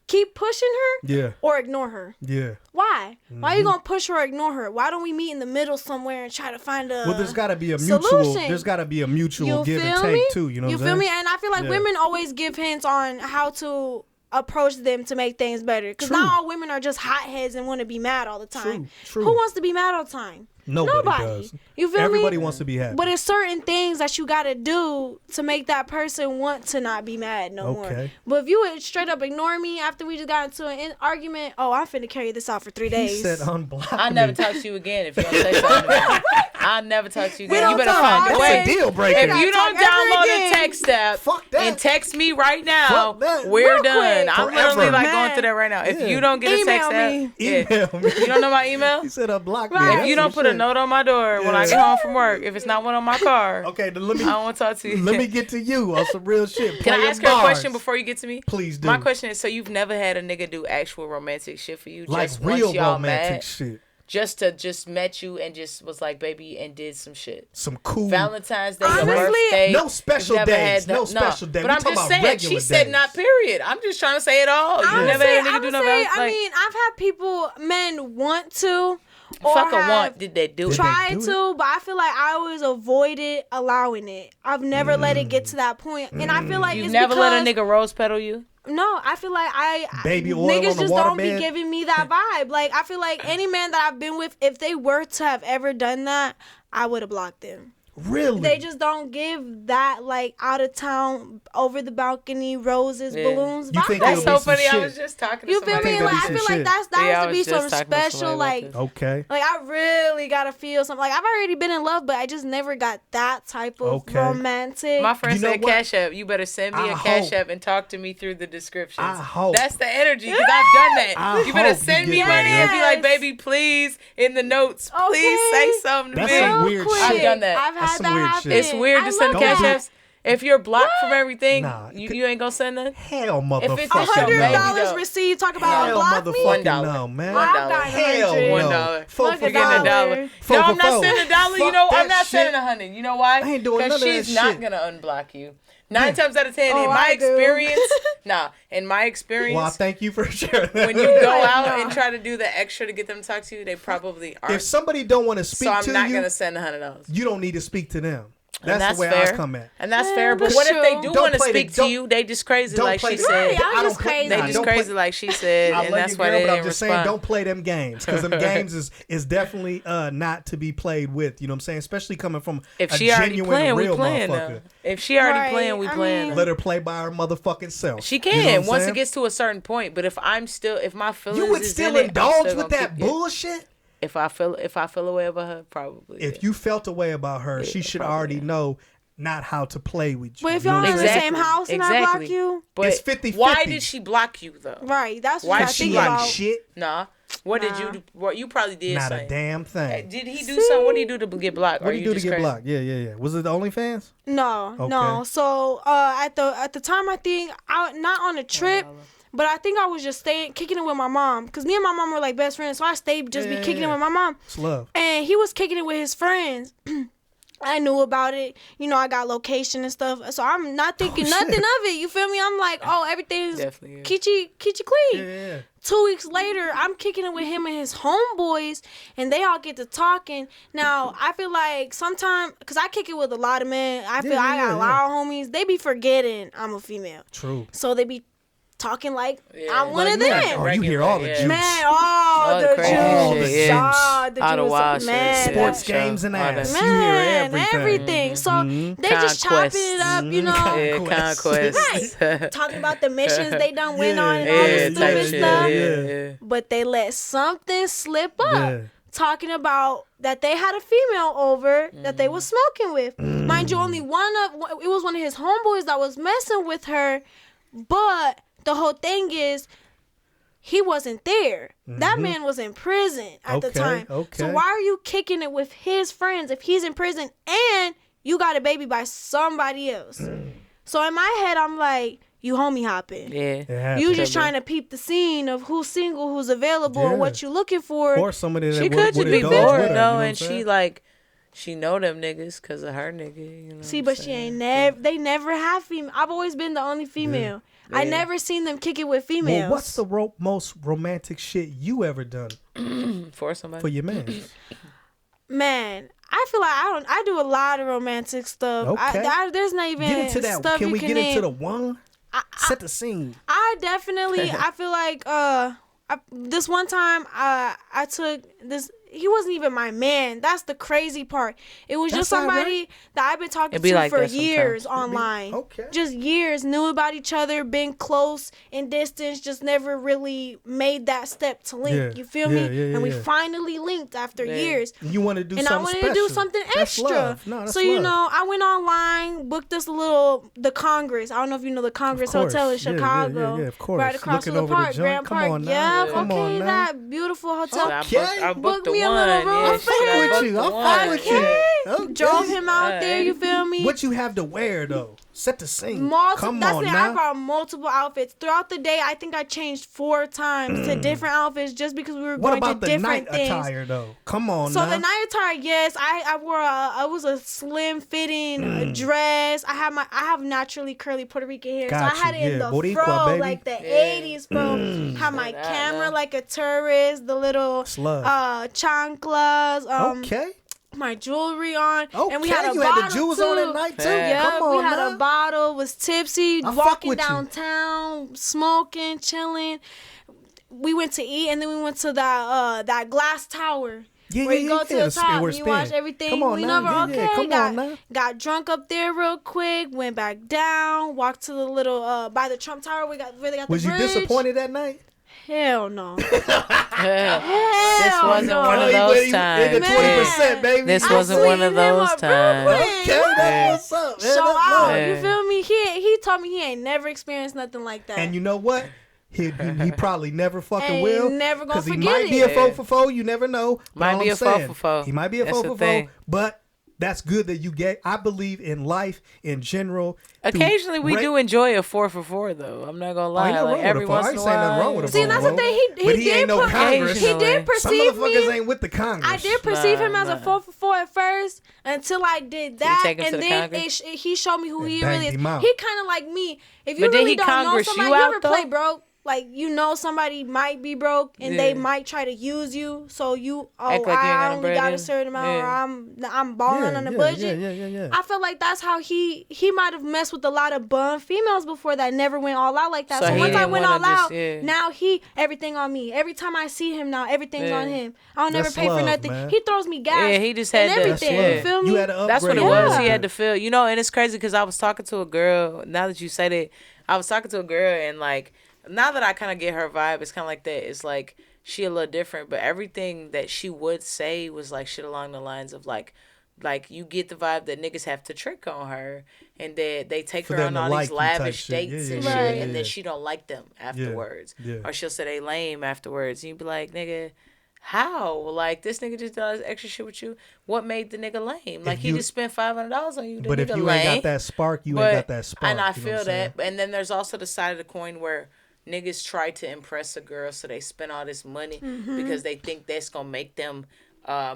keep pushing her, Yeah. or ignore her. Yeah. Why? Why you gonna push her or ignore her? Why don't we meet in the middle somewhere and try to find a Well, there's got to be a mutual. solution? There's got to be a mutual You give and feel take me? too. You know You what feel I'm me? saying? And I feel like Yeah. women always give hints on how to approach them to make things better. Because True. not all women are just hotheads and want to be mad all the time. True. Who wants to be mad all the time? Nobody does. You feel Everybody me? wants to be happy. But it's certain things that you gotta do to make that person want to not be mad no more. Okay. But if you would straight up ignore me after we just got into an argument, oh, I'm finna carry this out for 3 he days. said unblock I'll me. never talk to you again if you don't say something to me. I'll never talk to you We again. You don't better talk. find a That's way. a deal breaker. If you don't Talk ever download again. the text app Fuck that. and text me right now, Fuck that. we're Real done. quick. I'm literally Forever. like Man. going through that right now. If Yeah. you don't get a Email text me. app, yeah. Email me. You don't know my email? He said unblock me. Right. If That's you don't some put a shit. note on my door when I Yeah. get home from work, if it's not one on my car, Okay, then let I me don't want to talk to you. let me get to you on some real shit. Can I Player ask her a Barz. question before you get to me? Please do. My question is: so you've never had a nigga do actual romantic shit for you, Like just real once y'all romantic mad, shit. just met you and just was like, baby, and did some shit. Some cool. Valentine's Day, your Honestly, birthday. no special you've never days, had no special day. But We I'm talking just about saying, regular she said days. not period. I'm just trying to say it all. You never had a nigga do no I Valentine's. mean, I've had people, men want to, or fuck a have want. Did they do it? tried to, but I feel like I always avoided allowing it. I've never let it get to that point, and I feel like You it's never because, let a nigga rose pedal you? No, I feel like Baby oil niggas on the just don't waterbed? be giving me that vibe. Like I feel like any man that I've been with, if they were to have ever done that, I would have blocked them. Really? They just don't give that like out of town, over the balcony, roses, balloons. You think That's it'll so be some funny. I shit. was just talking to You feel somebody. me? Like I feel like that has to be some special like. Okay. Like I really gotta feel something. Like I've already been in love, but I just never got that type of romantic. My friend said, what? Cash App. You better send me a Cash App and talk to me through the descriptions. I hope. That's the energy because I've done that. You better hope send you me get money that. and be like, baby, please, in the notes, please say something to That's me. some weird shit. I've done that. I've That's had some that weird happen. shit. It's weird to send Don't Cash do it. Apps. If you're blocked from everything, Nah. you ain't gonna send nothing. Hell, If it's motherfucker. your baby, $100 though. received. Talk about Hell, unblock me. motherfucking $1. no, man. I've gotten Hell $100. no. $1. Fuck You're getting $1. Four No, for I'm not four. sending $1. You Fuck know, that I'm not shit. sending $100. You know why? I ain't doing none of that she's not shit. gonna unblock you. 9 times out of 10, Oh, in my I do. experience, in my experience, Well, I thank you for sharing that. when you go out Nah. and try to do the extra to get them to talk to you, they probably are. If somebody don't want to speak So I'm to not you, gonna send $100. you don't need to speak to them. And That's the way fair. I come at. And that's fair. But that's what if they true. do Don't want to play the- speak to don't- you? They just crazy Don't like play she the- said. Right, I'm I don't just play- crazy. They Nah, just don't crazy play- like she said, I and love that's you, why girl, they but I'm didn't just saying, respond. don't play them games because them games is definitely not to be played with. You know what I'm saying? Especially coming from If a she already genuine, playing, we real playing motherfucker. now. If she already Right, playing, we I playing. mean- now. Let her play by her motherfucking self. She You know can what I'm once saying? it gets to a certain point. But if my feelings You would is still in it, I'm indulge still with gonna that keep it. bullshit? If I feel a way about her, probably. If yeah. you felt a way about her, she should probably, already know not how to play with you. But if You know y'all what in I'm the saying? same house and I block you, But It's 50-50. why did she block you though? right? That's Why what I did She think ain't about. shit. Nah. What did you do? What you probably did Not a something. damn thing. Did he do something? What did he do to get blocked? What Or do you you do to just get crazy? blocked? Yeah. Was it the OnlyFans? No. Okay. So at the time, I think not on a trip. But I think I was just kicking it with my mom. Because me and my mom were like best friends. So I stayed be kicking it with my mom. It's love. And he was kicking it with his friends. I knew about it. You know, I got location and stuff. So I'm not thinking nothing of it. You feel me? I'm like, oh, everything's Definitely, yeah. Kichi clean. Yeah. 2 weeks later, I'm kicking it with him and his homeboys, and they all get to talking. Now, I feel like sometimes, because I kick it with a lot of men, I feel I got a lot of homies, they be forgetting I'm a female. True. So they be talking like I'm one Like, of man, them. oh, you hear all the juice. Man, all the crazy juice. shit, yeah. All the All the juice. wild shit, Man, Sports Yeah. games and All that. ass. Man, You hear everything. So they just Conquest. chopping it up, you know. Yeah, Conquest. conquest. Talking about the missions they done went Yeah. on and all this Yeah, stupid type shit. stuff. Yeah. But they let something slip up. Yeah. Talking about that they had a female over that they was smoking with. Mind you, only it was one of his homeboys that was messing with her. But the whole thing is, he wasn't there. That man was in prison at the time. Okay. So why are you kicking it with his friends if he's in prison and you got a baby by somebody else? So in my head, I'm like, you homie hopping. Yeah. You just trying to peep the scene of who's single, who's available, and what you looking for. Or somebody that She would could just be indulge with bored her, you know though, what I'm and saying? she know them niggas because of her nigga. You know See, what I'm but she saying? ain't they never have female. I've always been the only female. I never seen them kick it with females. Well, what's the most romantic shit you ever done For somebody. for your man? Man, I feel like I do a lot of romantic stuff. Okay. There's not even Get into that. stuff Can you we can get name. into the one? Set the scene. I definitely, I feel like this one time I took this. He wasn't even my man. That's the crazy part. It was just That's all somebody that I've been talking It be to like for that sometimes. years online. Okay. Just years, knew about each other, been close in distance, just never really made that step to link. Yeah. You feel me? Yeah, And we yeah. finally linked after years. You want to do And something I wanted special. to do something That's extra. love. No, that's so, you love. know, I went online, booked this the Congress. I don't know if you know the Congress course. Hotel in Yeah, yeah, Chicago. yeah, of course. Right across Looking from the over the park, joint. Grand Come Park. on now. Yeah, Come okay, on now. that beautiful hotel. I booked Booked the me a one. little room Yeah, for shit, I him. booked with you. the I'm one. fucking with you. Okay. Drove him out there, you feel me? What you have to wear though? Set the scene. Come That's on it. now. I brought multiple outfits throughout the day. I think I changed 4 times to different outfits just because we were What going about to the different night things. attire though? Come on So now. the night attire, yes, I wore I was a slim fitting dress. I have naturally curly Puerto Rican hair, Got so I had you. it in Yeah, the Boricua, fro, baby. like the 80s fro. Had my camera like a tourist, the little Love. chanclas. Okay. My jewelry on, Okay, and we had a you bottle had the jewels too. on at night too. Yeah, Come on, we had now. a bottle. Was tipsy, I fuck walking with you. downtown, smoking, chilling. We went to eat, and then we went to that glass tower. Yeah, where you go to the top and you watch everything. Come on we now. never Come on now. got drunk up there real quick, went back down, walked to the little by the Trump Tower. We got the Was you bridge. disappointed that night? Hell no. This wasn't one of those times. 20%, baby. This wasn't one of those times. Okay, that's what's up. Show out. Yeah. You feel me? He told me he ain't never experienced nothing like that. And you know what? He probably never fucking Ain't will. never gonna Because he forget might be it. a foe for foe. You never know. But Might all be I'm a foe saying, for foe. He might be a That's foe the for thing. foe. But that's good that you get. I believe in life in general. Occasionally we do enjoy a 4 for 4 though. I'm not gonna lie. Ain't Like every once I in ain't a saying nothing while. wrong with a See, foe that's for the foe. thing. But He he ain't did no Congress. He did Some perceive motherfuckers me. ain't with the Congress. I did perceive him as a nah. 4 for 4 at first until I did So you that, take him to and the then Congress? he showed me who he banged really is. him out. He kind of like me. If you But did really he don't know Congress somebody, you you out, ever play though? broke? Like, you know somebody might be broke and Yeah. they might try to use you, so you Act like you ain't I got no only bread got a in. certain amount, Yeah. or I'm balling on the budget. Yeah. I feel like that's how he might have messed with a lot of bum females before that never went all out like that. So So he once I didn't went wanna all out, just- now everything on me. Every time I see him now, everything's Yeah. on him. I don't never That's pay for love, nothing. man. He throws me gas. Yeah, he just had and to- everything. yeah. You feel me? You had to upgrade. That's what it was. Yeah. He had to feel, and it's crazy because I was talking to a girl. Now that you said it, I was talking to a girl, and like, now that I kind of get her vibe, it's kind of like that. It's like she a little different, but everything that she would say was like shit along the lines of like you get the vibe that niggas have to trick on her, and that they take For her them on to all like these you type lavish shit. dates Yeah, and yeah, shit, yeah, and yeah. then she don't like them afterwards, Yeah. or she'll say they lame afterwards, and you be like, nigga. How? Like, this nigga just does extra shit with you. What made the nigga lame? Like, he just spent $500 on you. The But nigga if you lame. ain't got that spark, you ain't got that spark. And I you know feel what I'm saying? that. And then there's also the side of the coin where niggas try to impress a girl, so they spend all this money because they think that's going to make them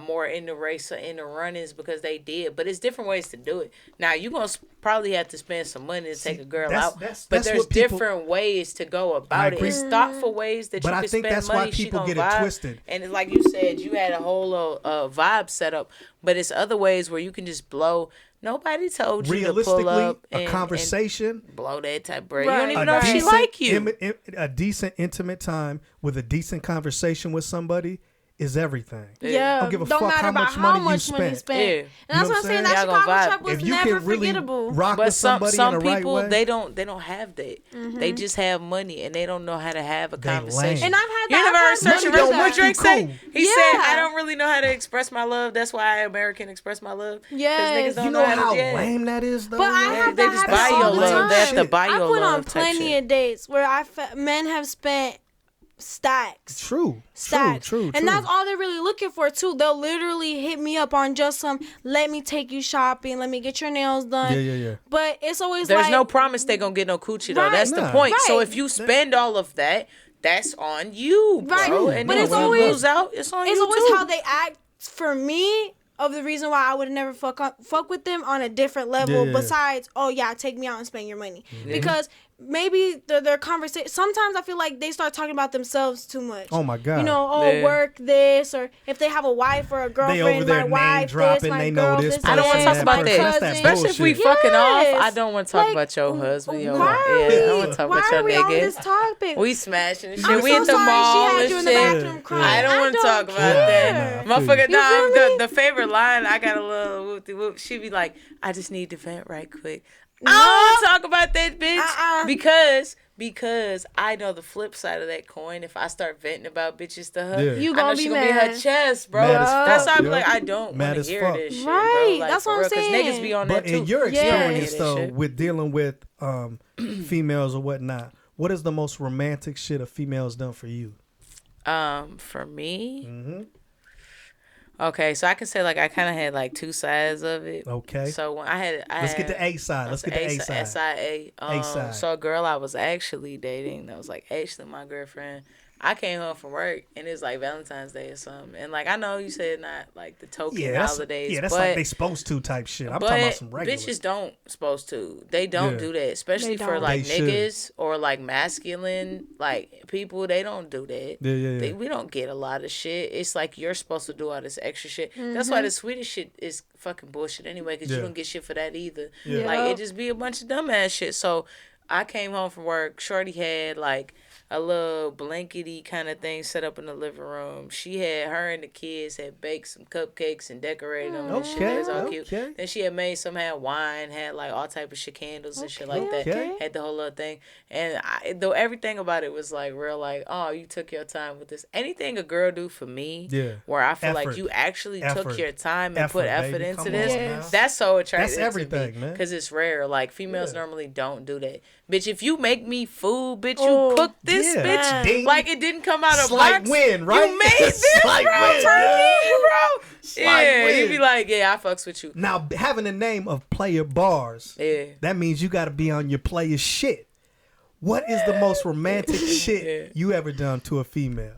more in the race or in the run-ins because they did. But it's different ways to do it. Now, you're going to probably have to spend some money to take a girl out. that's But there's what people- different ways to go about it. agree. It's thoughtful ways that But you I can think spend that's why money. She people gonna get it vibe. twisted. And it's like you said, you had a whole vibe set up. But it's other ways where you can just blow. Nobody told you to pull Realistically, up a conversation, and blow that type of bread. Right. You don't even a know if she decent, like you. a decent intimate time with a decent conversation with somebody is everything. Yeah, I don't give a don't fuck matter how about much how money you much money spent. spent. Yeah. And that's You know what I'm saying. what That I'm saying? Chicago Y'all trip gonna was If you never can really forgettable. rock But with some somebody in the right people way, they don't have that. They just have money and they don't know how to have a conversation. lame. And I've had You that. never I've heard had Search Money and don't Rescue? What make you Drake say? cool. He Yeah. said, "I don't really know how to express my love. That's why I American express my love." 'Cause Yes. niggas don't you know how how to, yeah. lame that is, though. But I man? have They that just happen buy all your the love. They have to time. buy your I've went love on type plenty shit. of dates where men have spent stacks. True. Stacks. True. And that's all they're really looking for too. They'll literally hit me up on just some, let me take you shopping, let me get your nails done. Yeah. But it's always There's like, no promise they gonna get no coochie though. Right. That's the Nah. point. So Right. if you spend all of that, that's on you, bro. Right. And But then it's when you always- lose out, it's on it's you always too. how they act for me of the reason why I would never fuck with them on a different level Yeah. besides, oh yeah, take me out and spend your money. Because maybe their conversation, sometimes I feel like they start talking about themselves too much. Oh my God. You know, Yeah. work this, or if they have a wife or a girlfriend, over there my name wife dropping, this, my they know girl this this. I don't want to this, talk about my that. That's that cousin. Especially if we bullshit. fucking off. Yes. I don't want to talk Like, about your husband. Your why wife. are Yeah, I we, want to talk why about your are we on nigga. this topic? We smashing and shit. I'm We so at the sorry mall she had and you in the shit. bathroom crying. I don't want to talk about care. that. Nah, I feel Motherfucker, you. You feel me? the favorite line, I got a little whoop-de-whoop. She be like, I just need to vent right quick. I don't want to talk about that, bitch. Because I know the flip side of that coin. If I start venting about bitches to her, Yeah. You I gonna know be she gonna be mad. her chest, bro. Mad as That's fuck, why I'm yo. like, I don't Mad want to as hear fuck. this shit, Right, bro. Like, that's for what I'm real, 'cause saying. niggas be on But that too. in your Yeah. experience, That though, shit. with dealing with females or whatnot, what is the most romantic shit a female's done for you? For me, okay, so I can say like I kind of had like two sides of it. Okay. So when Let's get the A side. Let's get the A side. SIA. A side. So a girl I was actually dating that was like actually my girlfriend. I came home from work and it's like Valentine's Day or something. And like I know you said not like the token holidays. Yeah, that's but, like they supposed to type shit. I'm talking about some regular. Bitches don't supposed to. They don't do that. Especially for like niggas or like masculine like people, they don't do that. Yeah. We don't get a lot of shit. It's like you're supposed to do all this extra shit. Mm-hmm. That's why the Swedish shit is fucking bullshit anyway, because you don't get shit for that either. Yeah. Like it just be a bunch of dumbass shit. So I came home from work. Shorty had like a little blankety kind of thing set up in the living room. She had her and the kids had baked some cupcakes and decorated them and shit. That was all cute. Then she had made some, had wine, had like all type of shit, candles and shit like that. Had the whole little thing. And though everything about it was like real, like, oh, you took your time with this. Anything a girl do for me, where I feel like you actually took your time and put effort into this, that's so attractive. That's everything, man. Because it's rare. Like females normally don't do that. Bitch, if you make me food, bitch, you cook this, bitch. Ding. Like it didn't come out of box. Win, right? You made this, bro. Turn me, bro. Yeah, you be like, yeah, I fucks with you. Now, having the name of Player Barz, that means you got to be on your player shit. What is the most romantic shit you ever done to a female?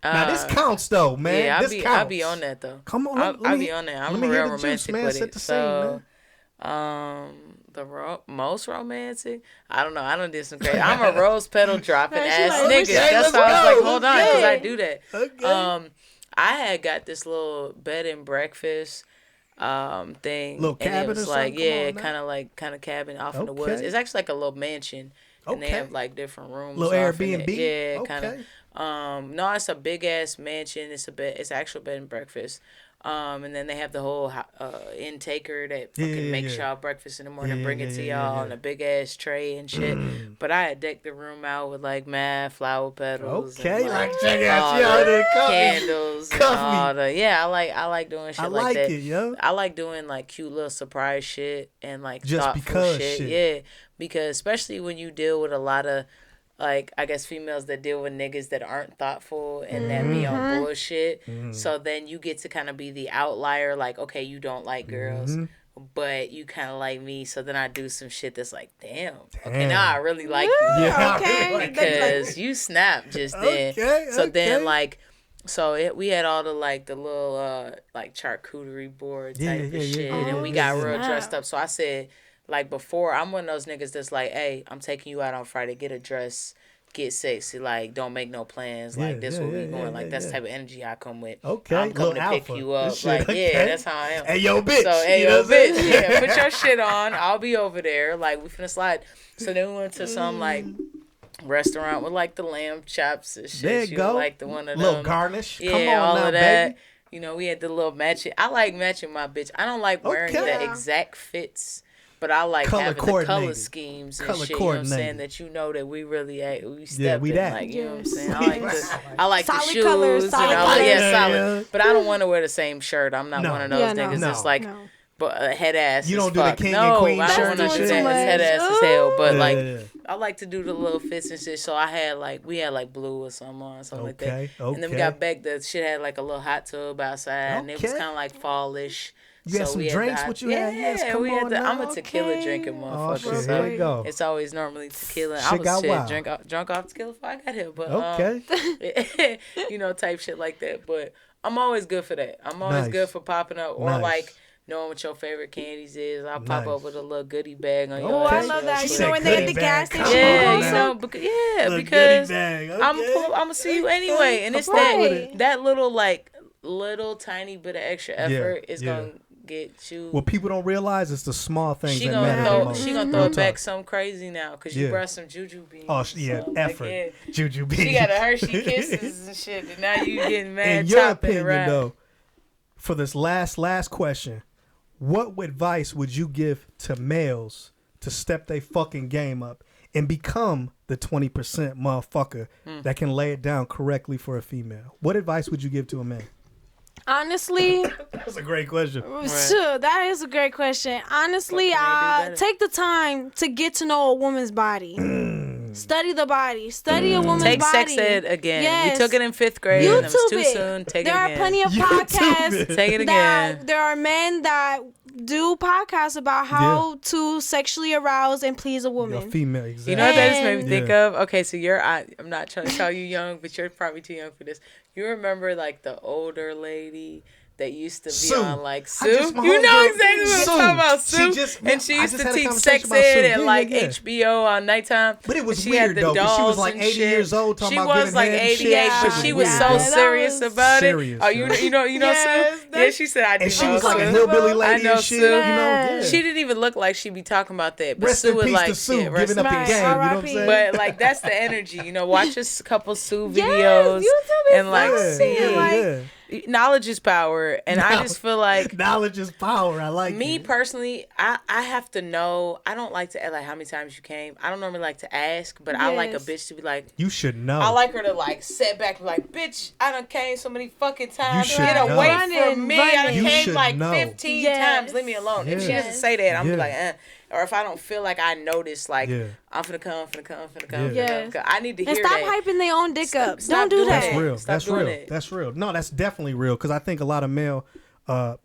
Now, this counts, though, man. Yeah, this counts. I'll be on that, though. Come on. I'll be on that. I'm a real romantic with it. So, the most romantic? I don't know. I done did some crazy. I'm a rose petal dropping ass nigga. That's why I was like, hold on, because I do that. Okay. I had got this little bed and breakfast thing. Little cabin and it was or like, something? kind of cabin off in the woods. It's actually like a little mansion. And they have like different rooms. Little Airbnb? Yeah, kind of. No, it's a big ass mansion. It's actual bed and breakfast. And then they have the whole intaker that fucking makes y'all breakfast in the morning, bring it to y'all on a big ass tray and shit. But I had decked the room out with like mad flower petals. Okay, and, like check out the candles and all the I like doing shit like that. I like it, yo. I like doing like cute little surprise shit and like just thoughtful because shit. Yeah, because especially when you deal with a lot of like, I guess females that deal with niggas that aren't thoughtful and that be on bullshit. So then you get to kind of be the outlier. Like, okay, you don't like girls, but you kind of like me. So then I do some shit that's like, damn. Okay, now I really like you. Yeah, okay. Because you snap just then. So then, like, we had all the, like, the little, like, charcuterie board type of shit. And we got real dressed up. So I said, like, before, I'm one of those niggas that's like, hey, I'm taking you out on Friday. Get a dress. Get sexy. Like, don't make no plans. Like, this what we going. Like, that's the type of energy I come with. Okay. I'm coming to pick you up. Like, that's how I am. Hey, yo, bitch. So, hey, yo, bitch. Yeah, put your shit on. I'll be over there. Like, we finna slide. So then we went to some, like, restaurant with, like, the lamb chops and shit. There you go. Like, the one of them. Little garnish. Yeah, Come on all now, of that. baby. You know, we had the little matching. I like matching my bitch. I don't like wearing the exact fits. But I like having the color schemes and shit, you know what I'm saying? That you know that we really we stepped in, like, you know what I'm saying? I like the shoes colors, and all that. Solid. Yeah. But I don't want to wear the same shirt. I'm not one of those niggas that's like, but head ass. You don't do the king and queen shirt. I don't want to do that. Head ass as hell. But like, I like to do the little fits and shit. So we had like blue or something on, something like that. And then we got back. The shit had like a little hot tub outside, and it was kind of like fallish. You had some drinks? What you had? Yes, come on now. I'm a tequila drinking motherfucker. Oh, shit, here we go. It's always normally tequila. Shit I was wild. drunk off tequila before I got here. But you know, type shit like that. But I'm always good for that. I'm always good for popping up or like knowing what your favorite candies is. I'll pop up with a little goodie bag on your I love that. You know when they at the gas station. Yeah, you know, because I'm gonna see you anyway, and it's that little tiny bit of extra effort is gonna get you. What people don't realize is the small things that matter. She gonna throw back something crazy now because you brought some juju beans. Oh yeah, effort. Juju beans. She got a Hershey Kisses and shit, and now you getting mad. In your opinion, though, for this last question, what advice would you give to males to step their fucking game up and become the 20% motherfucker that can lay it down correctly for a female? What advice would you give to a man? Honestly, that's a great question. That is a great question. Honestly, take the time to get to know a woman's body. Study the body. Study a woman's body. Take sex ed again. Yes. We took it in 5th grade. YouTube and it was too soon. There are plenty of podcasts. Take it again. There are men that do podcasts about how to sexually arouse and please a woman. A female, exactly. You know what that just made me think of? Okay, so I'm not trying to call you young, but you're probably too young for this. You remember like the older lady that used to be Sue. on like Sue? You know exactly what I'm talking about, Sue. She used to teach sex ed at like HBO on nighttime. But it was she weird had the though, she was like 80 shit. years old talking about She was like 88, but she was so serious about it. Oh, you know Sue? Yeah, she said I did. And she was like a hillbilly lady and shit. Sue. She didn't even look like she be talking about that. But rest Sue in was peace like, to Sue, giving up the game. You know what I'm saying? But like that's the energy. Watch a couple Sue videos and like see knowledge is power, and I just feel like knowledge is power. I like me personally. I have to know. I don't like to ask like how many times you came. I don't normally like to ask, but I like a bitch to be like, you should know. I like her to like sit back and be like, bitch, I done came so many fucking times. You should Get away from me. I done you came like know. 15 times. Leave me alone. If she doesn't say that, I'm be like, or if I don't feel like I notice, like, I'm finna come. I need to hear that. And stop hyping their own dick up. Don't do that. That's real. That's real. That's real. No, that's definitely real. Because I think a lot of male, in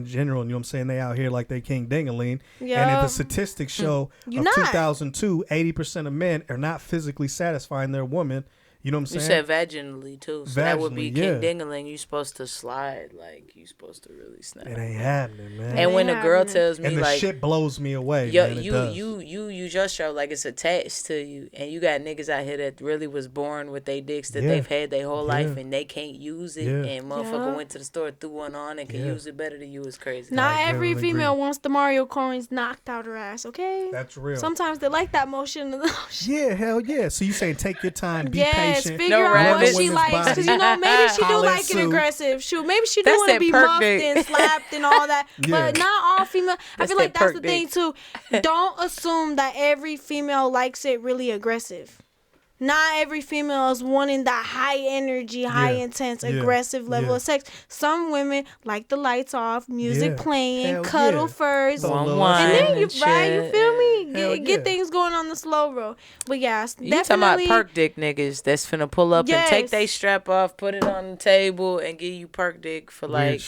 general, you know what I'm saying, they out here like they king ding-a-ling. Yeah. And if the statistics show of 2002, 80% of men are not physically satisfying their woman. You know what I'm saying? You said vaginally too, so that would be king dingling. You supposed to slide, like you supposed to really snap. It ain't happening, man. And when a girl tells me, and the like, shit blows me away, yo, man, you use your show like it's attached to you, and you got niggas out here that really was born with they dicks that they've had their whole life and they can't use it, and motherfucker went to the store, threw one on, and can use it better than you. Is crazy. Not every female wants the Mario coins knocked out her ass. Okay, that's real. Sometimes they like that motion. Yeah, hell yeah. So you saying take your time, be patient, figure out what she likes, because maybe she do like it aggressive. Maybe she do want to be muffed and slapped and all that. But not all female. I feel like that's the thing too. Don't assume that every female likes it really aggressive. Not every female is wanting that high energy, high intense, aggressive level of sex. Some women like the lights off, music playing, cuddle first, and then you feel me? Get things going on the slow road. But yeah, you talking about perk dick niggas that's finna pull up and take they strap off, put it on the table, and give you perk dick for like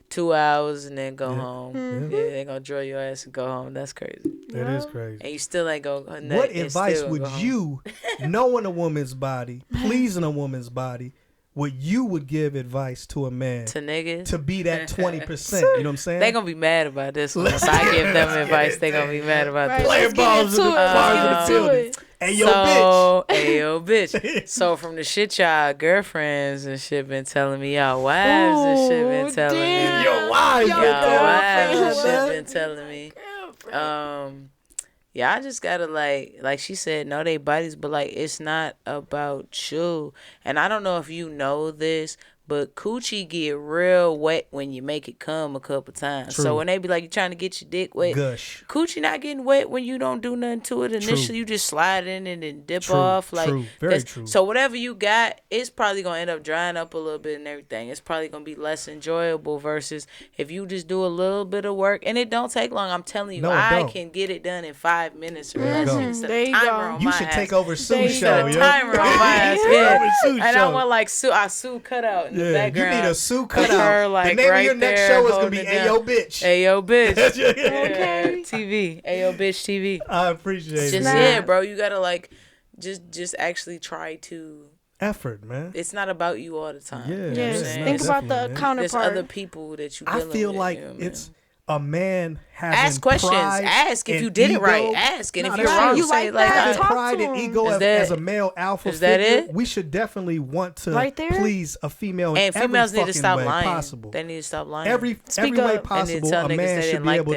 2 hours and then go home. Mm-hmm. Yeah, they gonna draw your ass and go home. That's crazy. That is crazy. And you still ain't go. What advice would you, knowing a woman's body, pleasing a woman's body, would give advice to a man to niggas to be that 20%? You know what I'm saying? They gonna be mad about this one. If I give them advice, they gonna be mad about this. Playing balls in the building. Hey yo, bitch. So from the shit y'all girlfriends and shit been telling me, y'all wives and shit been telling me. Your wives and shit been telling me. Yeah, I just gotta like she said, know they bodies, but like it's not about you. And I don't know if you know this, but coochie get real wet when you make it come a couple times. True. So when they be like, you trying to get your dick wet, gush. Coochie not getting wet when you don't do nothing to it initially. True. You just slide in and then dip off. Like, very true. So whatever you got, it's probably gonna end up drying up a little bit and everything. It's probably gonna be less enjoyable versus if you just do a little bit of work, and it don't take long. I'm telling you, I can get it done in 5 minutes or less. There you go. You should take over Sue's show. Timer on my ass. Yeah. And I want like Sue cut out. In the background. You need a Sue cut out. Her, like, the name right of your next show is gonna be Ayo Bitch. Ayo Bitch. Okay. TV. Ayo Bitch TV. I appreciate it. Yeah, bro. You gotta like just actually try to effort, man. It's not about you all the time. Yeah. Think about the counterpart. There's other people that you. I feel like it's a man having ask questions. Ask if you did it right. Ask, and if you're wrong, you say like having pride and ego as a male alpha figure. We should definitely want to please a female. And females need to stop lying. Possible. They need to stop lying. Every way possible, a man should be able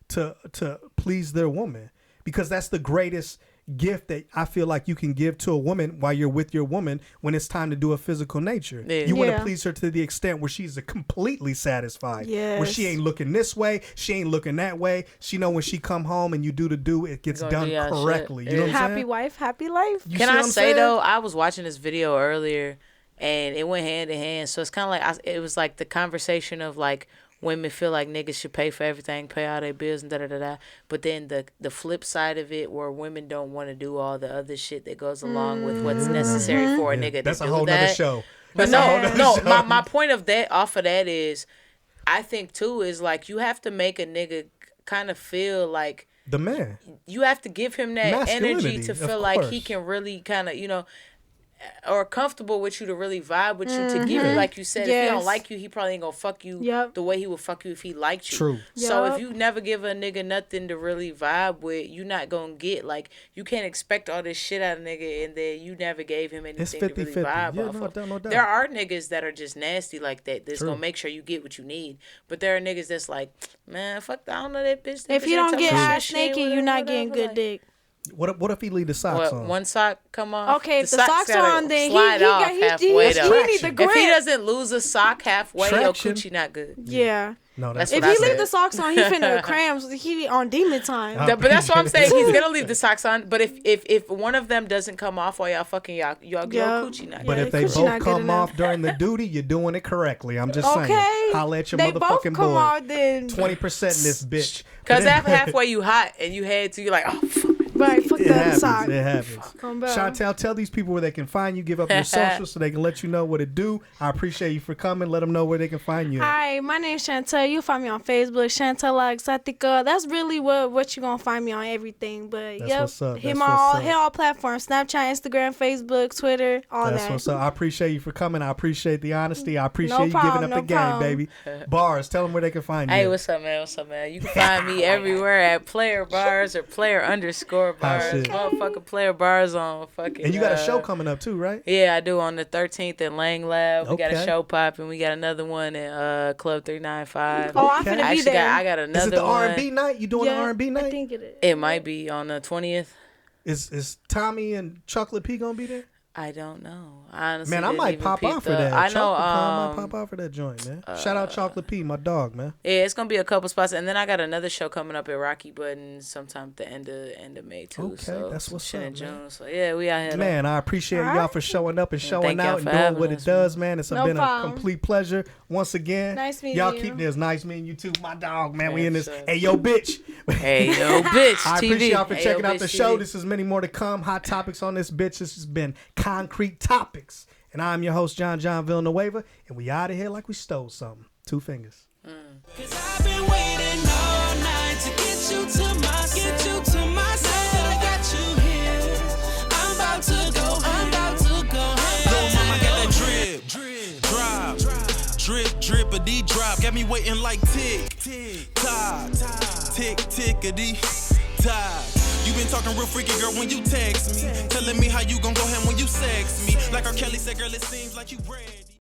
to please their woman, because that's the greatest gift that I feel like you can give to a woman while you're with your woman when it's time to do a physical nature. Yeah. You want to please her to the extent where she's completely satisfied. Yes. Where she ain't looking this way, she ain't looking that way. She know when she come home and you do the do, it gets done correctly. You know what I'm saying? Happy wife, happy life. Can I say though, I was watching this video earlier and it went hand in hand. So it's kind of like, it was like the conversation of like, women feel like niggas should pay for everything, pay all their bills and da-da-da-da. But then the flip side of it where women don't want to do all the other shit that goes along with what's necessary for a nigga to do that. That's a whole nother show. But no, my point of that, off of that is I think too is like you have to make a nigga kind of feel like the man. You have to give him that energy to feel like he can really kind of, you know, or comfortable with you to really vibe with you to give you, like you said, if he don't like you, he probably ain't gonna fuck you the way he would fuck you if he liked you. True. So if you never give a nigga nothing to really vibe with, you not gonna get, like, you can't expect all this shit out of nigga and then you never gave him anything to really vibe off of. No doubt. There are niggas that are just nasty like that that's gonna make sure you get what you need. But there are niggas that's like, man, fuck, I don't know that bitch. If you don't get ass naked, you're not getting good dick. What if he leave the socks on? One sock come off. Okay, if the socks are on, then he need the grip. If he doesn't lose a sock halfway, your coochie not good. Yeah. No, that's if he leave the socks on, he finna crams. He on demon time. But that's what I'm saying. He's gonna leave the socks on. But if one of them doesn't come off while y'all fucking y'all get your coochie not good. But if they both come off during the duty, you're doing it correctly. I'm just saying. Holla at your motherfucking boy. 20% in this bitch. Because halfway you hot and you head to, you're like, oh fuck. Right, fuck that side. It happens. Chantel, tell these people where they can find you. Give up your socials so they can let you know what to do. I appreciate you for coming. Let them know where they can find you. Hi, my name's Chantel. You find me on Facebook, Chantel Exotica. That's really what you're going to find me on everything. But, what's up. Hit all platforms. Snapchat, Instagram, Facebook, Twitter, all That's that. What's up. I appreciate you for coming. I appreciate the honesty. I appreciate you giving up the game, baby. Barz, tell them where they can find you. Hey, what's up, man? You can find me everywhere at Player Barz or Player_Barz. Motherfucking Player Barz on fucking. And you got a show coming up too, right? Yeah, I do on the 13th in Lang Lab. We got a show popping. We got another one at Club 395. Oh, I'm finna be there. I got another. Is it the R&B night? You doing the R&B night? I think it is. It might be on the 20th. Is Tommy and Chocolate P gonna be there? I don't know. I honestly, man, I might pop out for that. I know. I might pop out for that joint, man. Shout out Chocolate P, my dog, man. Yeah, it's gonna be a couple spots, and then I got another show coming up at Rocky Button sometime at the end of May too. Okay, so that's what's up, man. June. So yeah, we out here. Man, I appreciate y'all for showing up and showing out and doing what it does, man. It's been a complete pleasure once again. Nice meeting y'all you. Keep this. Nice meeting you too, my dog, man. We in this. Hey, yo, bitch. Hey, yo, bitch. I appreciate y'all for checking out the show. This is many more to come. Hot topics on this bitch. This has been Concrete Topics. And I'm your host, John Villanueva. And we out of here like we stole something. 2 fingers. Cause I've been waiting all night to get you to myself. I got you here. I'm about to go. Little mama got that drippity drop. Got me waiting like tick, tock, tickety tock. You been talking real freaky, girl, when you text me. Telling me how you gon' go ham when you sex me. Like R. Kelly said, girl, it seems like you ready.